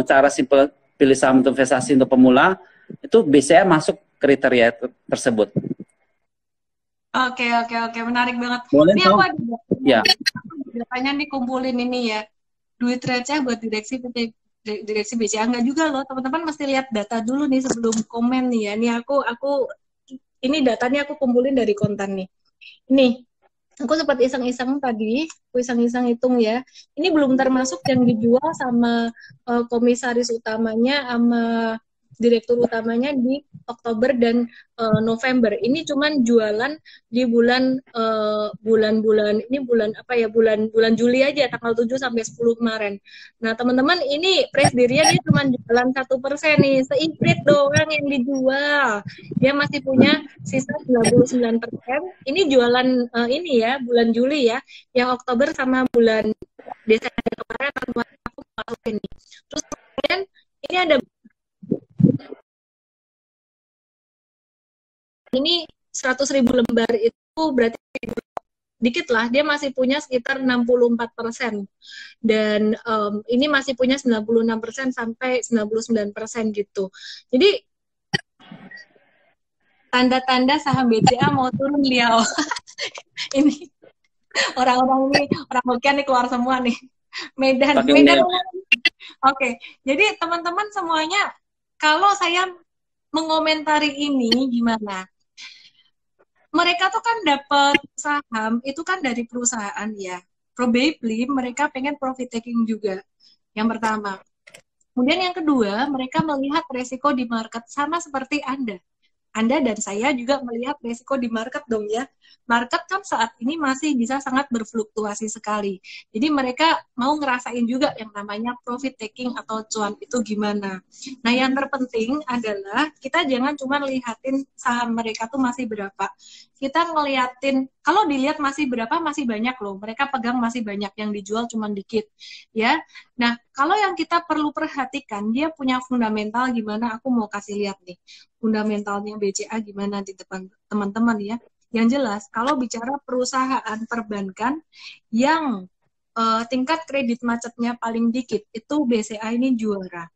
cara simple pilih saham untuk investasi untuk pemula, itu BCA masuk kriteria tersebut. Oke, menarik banget. Boleh ini tahu? aku ada Ya. datanya nih kumpulin ini ya. Duit receh buat direksi BCA enggak juga loh. Teman-teman mesti lihat data dulu nih sebelum komen nih ya. Ini aku ini datanya aku kumpulin dari kontan nih. Ini aku sempat iseng-iseng tadi, aku iseng-iseng hitung ya. Ini belum termasuk yang dijual sama komisaris utamanya sama direktur utamanya di Oktober dan November. Ini cuman jualan di bulan Juli aja, tanggal 7 sampai 10 kemarin. Nah, teman-teman, ini press dirinya dia cuma jualan 1% nih, seiprit doang yang dijual. Dia masih punya sisa 99%. Ini jualan ini ya, bulan Juli ya. Yang Oktober sama bulan Desember kemarin aku masukin nih. Terus kemudian ini ada ini 100.000 lembar itu berarti dikit lah, dia masih punya sekitar 64%. Dan ini masih punya 96% sampai 99% gitu. Jadi tanda-tanda saham BCA mau turun liao. Ini orang-orang ini, orang Hokian nih keluar semua nih. Medan. Oke, jadi teman-teman semuanya, kalau saya mengomentari ini gimana? Mereka tuh kan dapat saham itu kan dari perusahaan ya. Probably mereka pengen profit taking juga. Yang pertama. Kemudian yang kedua, mereka melihat resiko di market sama seperti Anda. Anda dan saya juga melihat resiko di market dong ya. Market kan saat ini masih bisa sangat berfluktuasi sekali. Jadi mereka mau ngerasain juga yang namanya profit taking atau cuan itu gimana. Nah yang terpenting adalah kita jangan cuma lihatin saham mereka tuh masih berapa. Kita ngeliatin, kalau dilihat masih berapa, masih banyak loh. Mereka pegang masih banyak, yang dijual cuma dikit. Ya. Nah, kalau yang kita perlu perhatikan, dia punya fundamental gimana, aku mau kasih lihat nih. Fundamentalnya BCA gimana di depan teman-teman ya. Yang jelas, kalau bicara perusahaan perbankan yang tingkat kredit macetnya paling dikit, itu BCA ini juara.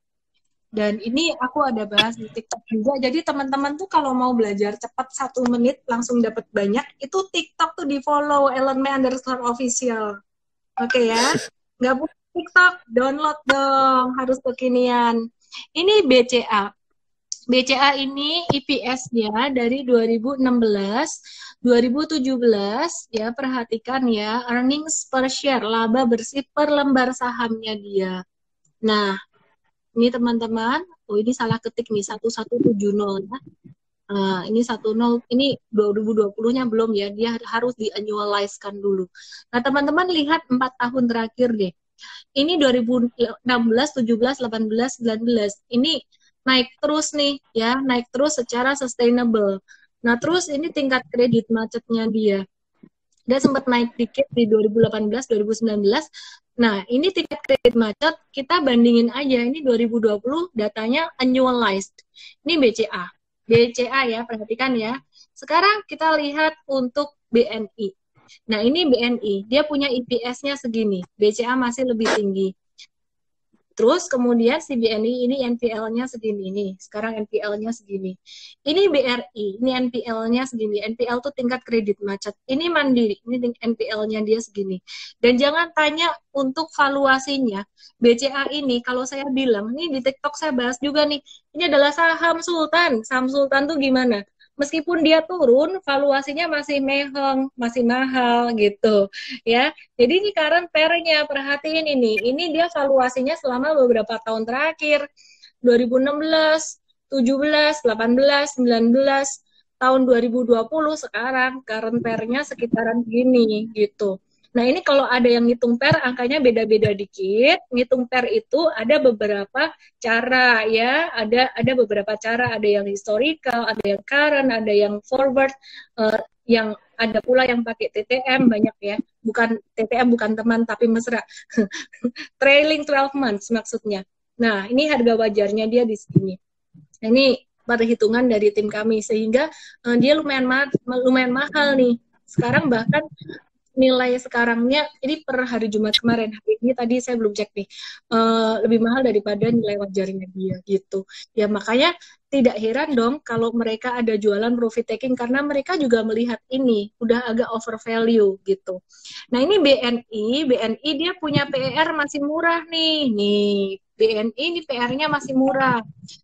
Dan ini aku ada bahas di TikTok juga. Jadi teman-teman tuh kalau mau belajar cepat 1 menit langsung dapat banyak, itu TikTok tuh di follow @ellenme_official. Oke ya, nggak punya TikTok, download dong, harus kekinian. Ini BCA. BCA ini EPS-nya dari 2016, 2017 ya, perhatikan ya, earnings per share, laba bersih per lembar sahamnya dia. Nah, ini teman-teman, oh ini salah ketik nih, 1170 ya. Ini 10, ini 2020-nya belum ya, dia harus di-annualize-kan dulu. Nah, teman-teman lihat 4 tahun terakhir deh. Ini 2016, 17, 18, 19. Ini naik terus nih ya, naik terus secara sustainable. Nah, terus ini tingkat kredit macetnya dia. Dia sempat naik dikit di 2018, 2019. Nah, ini tingkat kredit macet, kita bandingin aja, ini 2020 datanya annualized. Ini BCA. BCA ya, perhatikan ya. Sekarang kita lihat untuk BNI. Nah, ini BNI, dia punya EPS-nya segini. BCA masih lebih tinggi. Terus kemudian si BNI ini NPL-nya segini nih. Sekarang NPL-nya segini. Ini BRI, ini NPL-nya segini. NPL tuh tingkat kredit macet. Ini Mandiri, ini NPL-nya dia segini. Dan jangan tanya untuk valuasinya. BCA ini kalau saya bilang, ini di TikTok saya bahas juga nih. Ini adalah saham Sultan. Saham Sultan tuh gimana? Meskipun dia turun, valuasinya masih mehong, masih mahal gitu, ya. Jadi ini current pair-nya, perhatiin ini. Ini dia valuasinya selama beberapa tahun terakhir, 2016, 17, 18, 19, tahun 2020 sekarang current pair-nya sekitaran gini gitu. Nah, ini kalau ada yang ngitung pair, angkanya beda-beda dikit. Ngitung pair itu ada beberapa cara ya, ada beberapa cara, ada yang historical, ada yang current, ada yang forward, yang ada pula yang pakai TTM banyak ya. Bukan TTM, bukan teman tapi mesra. Trailing 12 months maksudnya. Nah, ini harga wajarnya dia di sini. Nah, ini perhitungan dari tim kami sehingga dia lumayan mahal nih. Sekarang bahkan nilai sekarangnya ini per hari Jumat kemarin, hari ini tadi saya belum cek nih, lebih mahal daripada nilai wajarnya dia gitu ya. Makanya tidak heran dong kalau mereka ada jualan profit taking, karena mereka juga melihat ini udah agak over value gitu. Nah, ini BNI dia punya PER masih murah nih BNI ini PR-nya masih murah.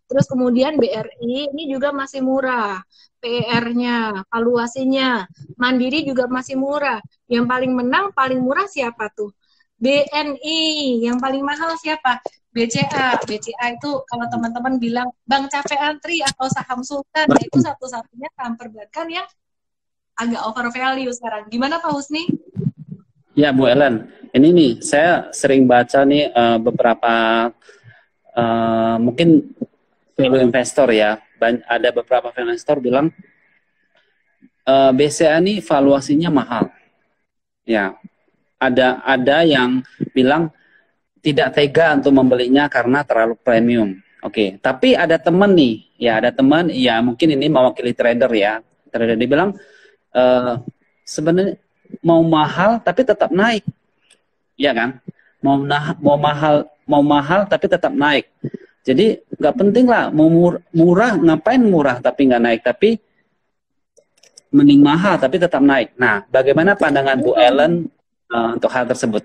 Terus kemudian BRI ini juga masih murah. PER-nya, valuasinya. Mandiri juga masih murah. Yang paling menang, paling murah siapa tuh? BNI. Yang paling mahal siapa? BCA. BCA itu kalau teman-teman bilang Bank Capek Antri atau saham Sultan, nah itu satu-satunya saham perbankan yang agak over value sekarang. Gimana Pak Husni? Ya Bu Ellen, ini nih saya sering baca nih beberapa mungkin value investor ya, ada beberapa value investor bilang BCA ini valuasinya mahal. Ya, ada yang bilang tidak tega untuk membelinya karena terlalu premium. Oke, tapi ada teman nih, ya ada teman, ya mungkin ini mewakili trader ya. Trader dia bilang sebenarnya mau mahal tapi tetap naik, ya kan? Mau mahal tapi tetap naik. Jadi nggak penting lah mau murah, ngapain murah tapi nggak naik, tapi mending mahal tapi tetap naik. Nah, bagaimana pandangan Bu Ellen untuk hal tersebut?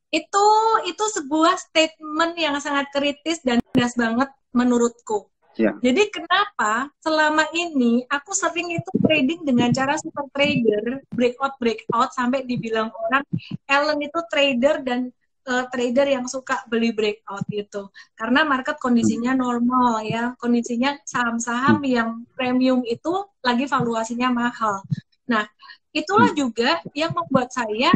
Itu sebuah statement yang sangat kritis dan tegas banget menurutku. Ya. Jadi kenapa selama ini aku sering itu trading dengan cara super trader, breakout sampai dibilang orang Ellen itu trader dan trader yang suka beli breakout gitu. Karena market kondisinya normal ya, kondisinya saham-saham yang premium itu lagi valuasinya mahal. Nah, itulah juga yang membuat saya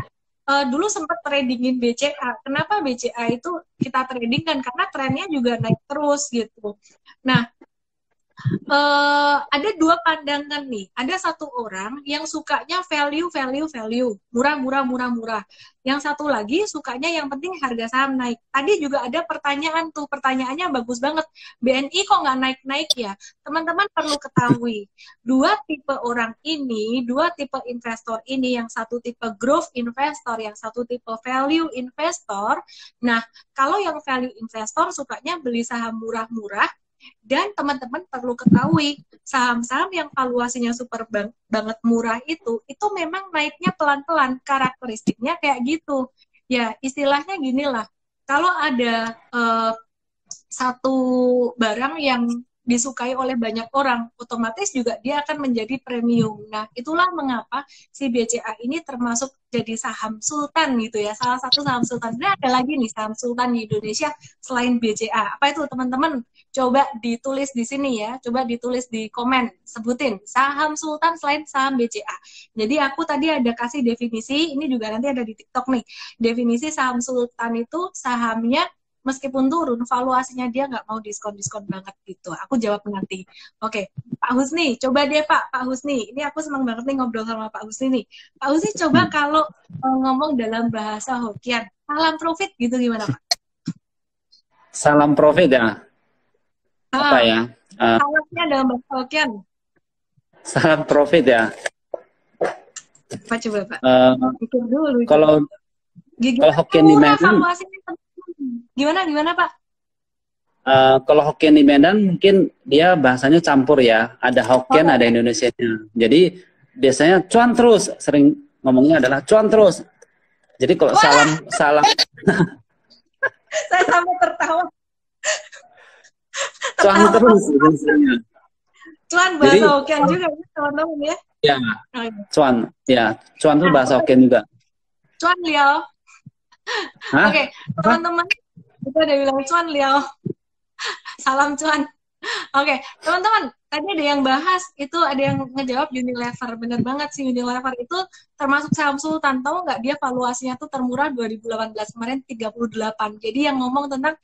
dulu sempat tradingin BCA. Kenapa BCA itu kita trading kan? Karena trennya juga naik terus gitu. Nah, ada dua pandangan nih. Ada satu orang yang sukanya value, murah, murah, murah, murah. Yang satu lagi sukanya yang penting harga saham naik. Tadi juga ada pertanyaan tuh, pertanyaannya bagus banget. BNI kok nggak naik-naik ya? Teman-teman perlu ketahui, dua tipe orang ini, dua tipe investor ini, yang satu tipe growth investor, yang satu tipe value investor. Nah, kalau yang value investor sukanya beli saham murah-murah, dan teman-teman perlu ketahui, saham-saham yang valuasinya super banget murah itu memang naiknya pelan-pelan, karakteristiknya kayak gitu. Ya, istilahnya gini lah, kalau ada satu barang yang disukai oleh banyak orang, otomatis juga dia akan menjadi premium. Nah, itulah mengapa si BCA ini termasuk jadi saham sultan gitu ya, salah satu saham sultan. Nah, ada lagi nih saham sultan di Indonesia selain BCA. Apa itu teman-teman? Coba ditulis di sini ya, coba ditulis di komen, sebutin saham sultan selain saham BCA. Jadi aku tadi ada kasih definisi, ini juga nanti ada di TikTok nih. Definisi saham sultan itu sahamnya meskipun turun, valuasinya dia nggak mau diskon-diskon banget gitu. Aku jawab nanti. Oke, Pak Husni, coba deh Pak Husni. Ini aku senang banget nih ngobrol sama Pak Husni nih. Pak Husni coba kalau ngomong dalam bahasa Hokkien, salam profit gitu gimana Pak? Salam profit ya. Apa ya? Salamnya dalam bahasa Hokkien. Salam profit ya. Apa coba Pak? Pikir dulu. Kalau Hokkien di Medan, gimana Pak? Kalau Hokkien di Medan mungkin dia bahasanya campur ya, ada Hokkien, ada Indonesianya. Jadi biasanya cuan terus, sering ngomongnya adalah cuan terus. Jadi kalau salam saya sampai tertawa. Cuan terus biasanya. Cuan bahasa Hokkien juga ya teman-teman ya? Ya, cuan. Ya, cuan itu bahasa Hokkien juga. Cuan liao. Oke, teman-teman, kita udah bilang cuan liao. Salam cuan. Oke, teman-teman, tadi ada yang bahas, itu ada yang ngejawab Unilever. Bener banget sih, Unilever itu termasuk saham sultan. Tahu nggak, dia valuasinya tuh termurah 2018 kemarin 38. Jadi yang ngomong tentang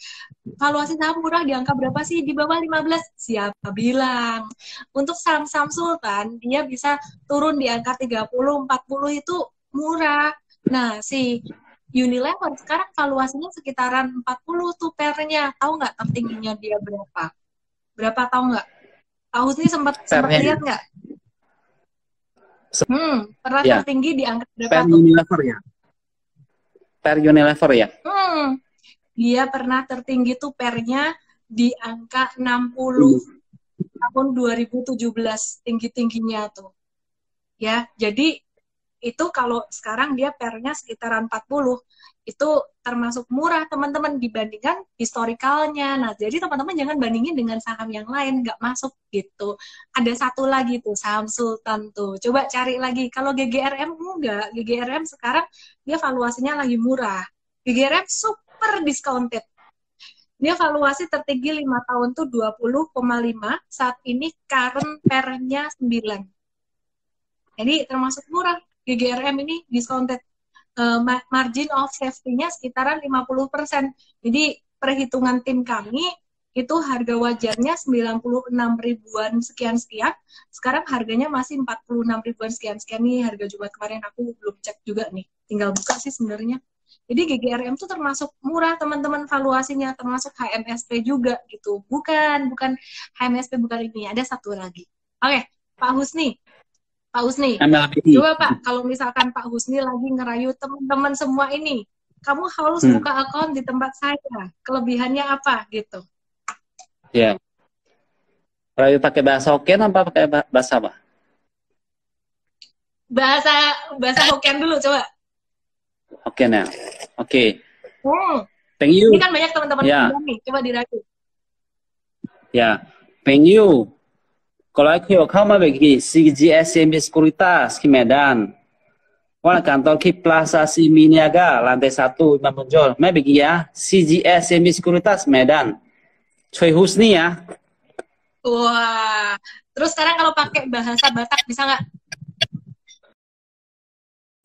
valuasi saham murah di angka berapa sih? Di bawah 15. Siapa bilang? Untuk saham-saham sultan, dia bisa turun di angka 30, 40 itu murah. Nah, si Unilever sekarang valuasinya sekitaran 40 tuh pernya. Tahu nggak tertingginya dia berapa? Berapa tahu nggak? Pak Husni sempat lihat nggak? Pernah ya. Tertinggi di angka berapa per tuh? Unilever ya? Per Unilever ya? Dia pernah tertinggi tuh pernya di angka 60 tahun 2017 tinggi-tingginya tuh. Ya, jadi itu kalau sekarang dia pernya sekitaran 40, itu termasuk murah teman-teman dibandingkan historikalnya. Nah, jadi teman-teman jangan bandingin dengan saham yang lain, nggak masuk gitu. Ada satu lagi tuh, saham sultan tuh. Coba cari lagi. Kalau GGRM enggak, GGRM sekarang dia valuasinya lagi murah. GGRM super discounted. Dia valuasi tertinggi 5 tahun tuh 20,5, saat ini current pernya 9. Jadi termasuk murah. GGRM ini discounted, margin of safety-nya sekitaran 50%. Jadi perhitungan tim kami itu harga wajarnya 96 ribuan sekian-sekian, sekarang harganya masih 46 ribuan sekian-sekian nih harga Jumat kemarin, aku belum cek juga nih, tinggal buka sih sebenarnya. Jadi GGRM itu termasuk murah teman-teman valuasinya, termasuk HMSP juga gitu. Bukan HMSP bukan ini, ada satu lagi. Oke, Pak Husni, coba Pak, kalau misalkan Pak Husni lagi ngerayu teman-teman semua ini, kamu harus buka akun di tempat saya. Kelebihannya apa gitu? Ya. Rayu pakai bahasa Hokkien apa pakai bahasa apa? Bahasa Hokkien dulu coba. Hokkien ya. Oke. Thank you. Ini kan banyak teman-teman nih, coba dirayu. Ya. Thank you. Kalau aku mau bagi CGS CMB Sekuritas di Medan, Wah, kantor Ki Plaza Siminiaga, lantai 1, Imam Bonjol. मैं ya, CGS Semi Sekuritas Medan. Choi Husni ya. Wah, terus sekarang kalau pakai bahasa Batak bisa nggak?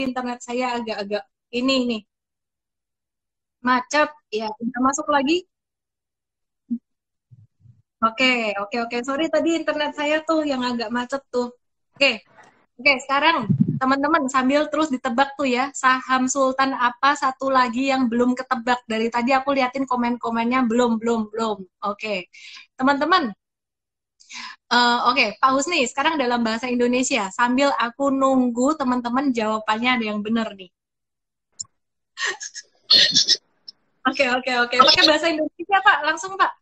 Internet saya agak-agak ini nih, macet. Ya, udah masuk lagi. Oke. Sorry tadi internet saya tuh yang agak macet tuh. Oke, sekarang teman-teman sambil terus ditebak tuh ya, saham Sultan apa satu lagi yang belum ketebak. Dari tadi aku liatin komen-komennya belum. Oke. Teman-teman, oke, Pak Husni, sekarang dalam bahasa Indonesia, sambil aku nunggu teman-teman jawabannya ada yang benar nih. Oke. Pakai bahasa Indonesia, Pak. Langsung, Pak.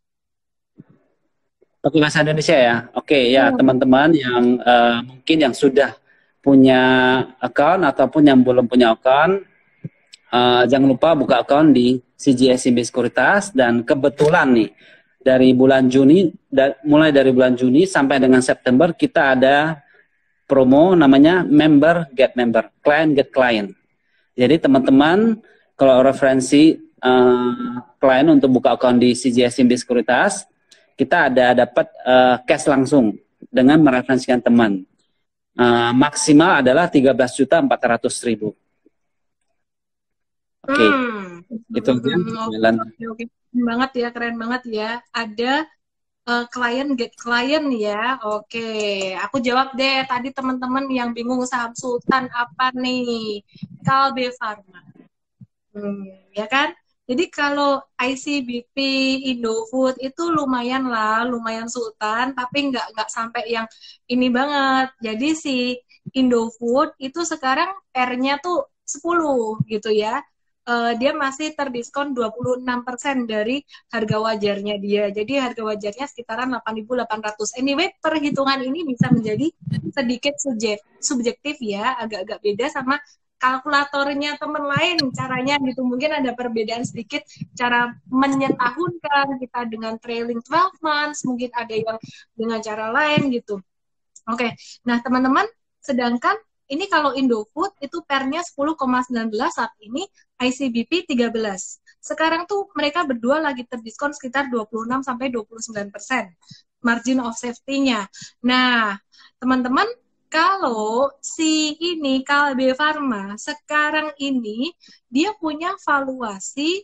Pakai bahasa Indonesia ya. Oke, ya teman-teman yang mungkin yang sudah punya account ataupun yang belum punya account, jangan lupa buka account di CGS Simbi Sekuritas. Dan kebetulan nih dari bulan Juni, mulai dari bulan Juni sampai dengan September kita ada promo namanya member get member, client get client. Jadi teman-teman kalau referensi klien untuk buka account di CGS Simbi Sekuritas, kita ada dapat cash langsung dengan mereferensikan teman. Maksimal adalah 13.400.000. Oke. Itu dia. Oke. Keren banget ya. Ada klien get klien ya. Oke, aku jawab deh tadi teman-teman yang bingung saham Sultan apa nih? Kalbe Farma. Ya kan? Jadi kalau ICBP, Indofood itu lumayan lah, lumayan Sultan, tapi nggak sampai yang ini banget. Jadi si Indofood itu sekarang R-nya tuh 10 gitu ya. Dia masih terdiskon 26% dari harga wajarnya dia. Jadi harga wajarnya sekitaran 8.800. Anyway, perhitungan ini bisa menjadi sedikit subjektif ya, agak-agak beda sama kalkulatornya teman lain caranya gitu. Mungkin ada perbedaan sedikit cara menyetahunkan kita dengan trailing 12 months, mungkin ada yang dengan cara lain gitu. Oke, nah teman-teman, sedangkan ini kalau Indofood itu pernya 10,19 saat ini, ICBP 13. Sekarang tuh mereka berdua lagi terdiskon sekitar 26 sampai 29% margin of safety-nya. Nah, teman-teman, kalau si ini Kalbe Farma sekarang ini dia punya valuasi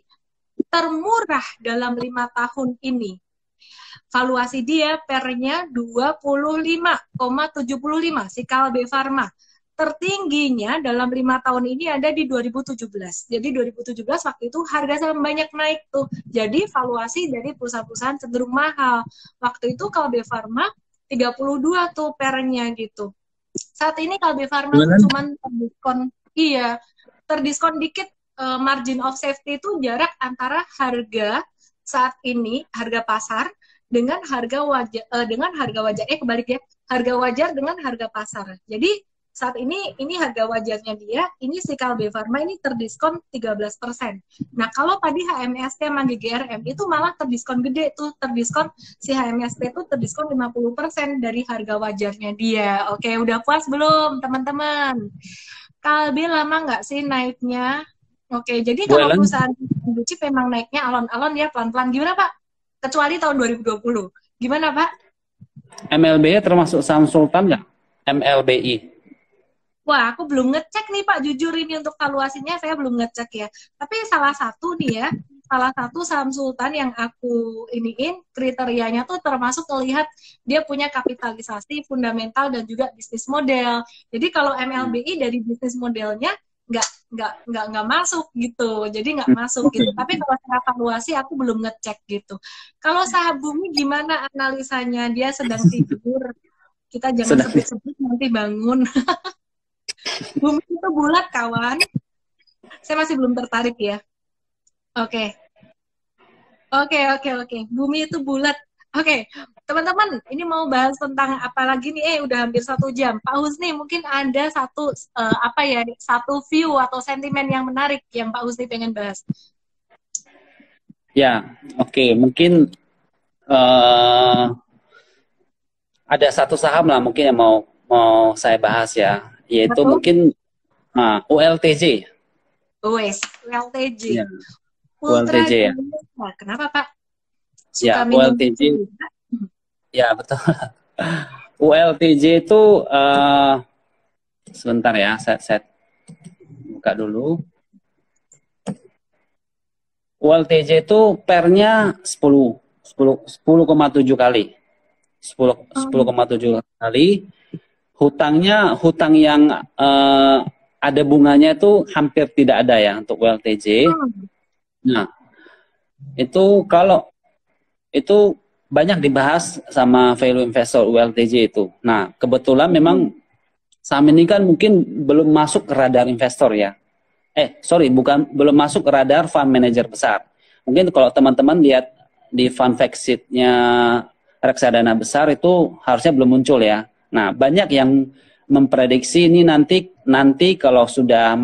termurah dalam 5 tahun ini. Valuasi dia pernya 25,75 si Kalbe Farma. Tertingginya dalam 5 tahun ini ada di 2017. Jadi 2017 waktu itu harga saham banyak naik tuh. Jadi valuasi dari perusahaan-perusahaan cenderung mahal. Waktu itu Kalbe Farma 32 tuh pernya gitu. Saat ini Kalbe Farma tuh cuman terdiskon dikit. Margin of safety itu jarak antara harga saat ini, harga pasar dengan harga wajar, harga wajar dengan harga pasar. Jadi saat ini harga wajarnya dia, ini si Kalbe Farma ini terdiskon 13%. Nah, kalau tadi HMST sama GGRM itu malah terdiskon gede tuh, si HMST itu terdiskon 50% dari harga wajarnya dia. Oke, udah puas belum teman-teman? Kalbe lama nggak sih naiknya? Oke, jadi kalau perusahaan blue chip memang naiknya alon-alon ya, pelan-pelan. Gimana Pak? Kecuali tahun 2020. Gimana Pak? MLBI termasuk saham Sultan nggak? MLBI. Wah, aku belum ngecek nih Pak, jujur ini untuk valuasinya saya belum ngecek ya. Tapi salah satu saham Sultan yang aku iniin kriterianya tuh termasuk melihat dia punya kapitalisasi fundamental dan juga bisnis model. Jadi kalau MLBI dari bisnis modelnya nggak masuk gitu, jadi nggak masuk gitu. Tapi kalau secara valuasi aku belum ngecek gitu. Kalau saham Bumi gimana analisanya? Dia sedang tidur, kita jangan sebut-sebut nanti bangun. Bumi itu bulat kawan. Saya masih belum tertarik ya. Oke. Bumi itu bulat. Oke, teman-teman, ini mau bahas tentang apa lagi nih? Udah hampir 1 jam. Pak Husni, mungkin ada satu view atau sentimen yang menarik yang Pak Husni pengen bahas. Ya, oke. Mungkin ada satu saham lah mungkin yang mau saya bahas ya, yaitu mungkin Nah, ULTJ. Wes, ULTJ. Ya, Ultra ULTJ ya. Genesia. Kenapa, Pak? Ya, Suka minum ULTJ. itu? Ya, betul. ULTJ itu sebentar ya, saya buka dulu. ULTJ itu pernya 10,7 kali. 10,7 kali. Hutang yang ada bunganya itu hampir tidak ada ya untuk ULTJ. Nah, itu kalau itu banyak dibahas sama value investor ULTJ itu. Nah, kebetulan memang saham ini kan mungkin belum masuk ke radar investor ya. Belum masuk ke radar fund manager besar. Mungkin kalau teman-teman lihat di fund fact sheet-nya reksadana besar itu harusnya belum muncul ya. Nah, banyak yang memprediksi ini nanti kalau sudah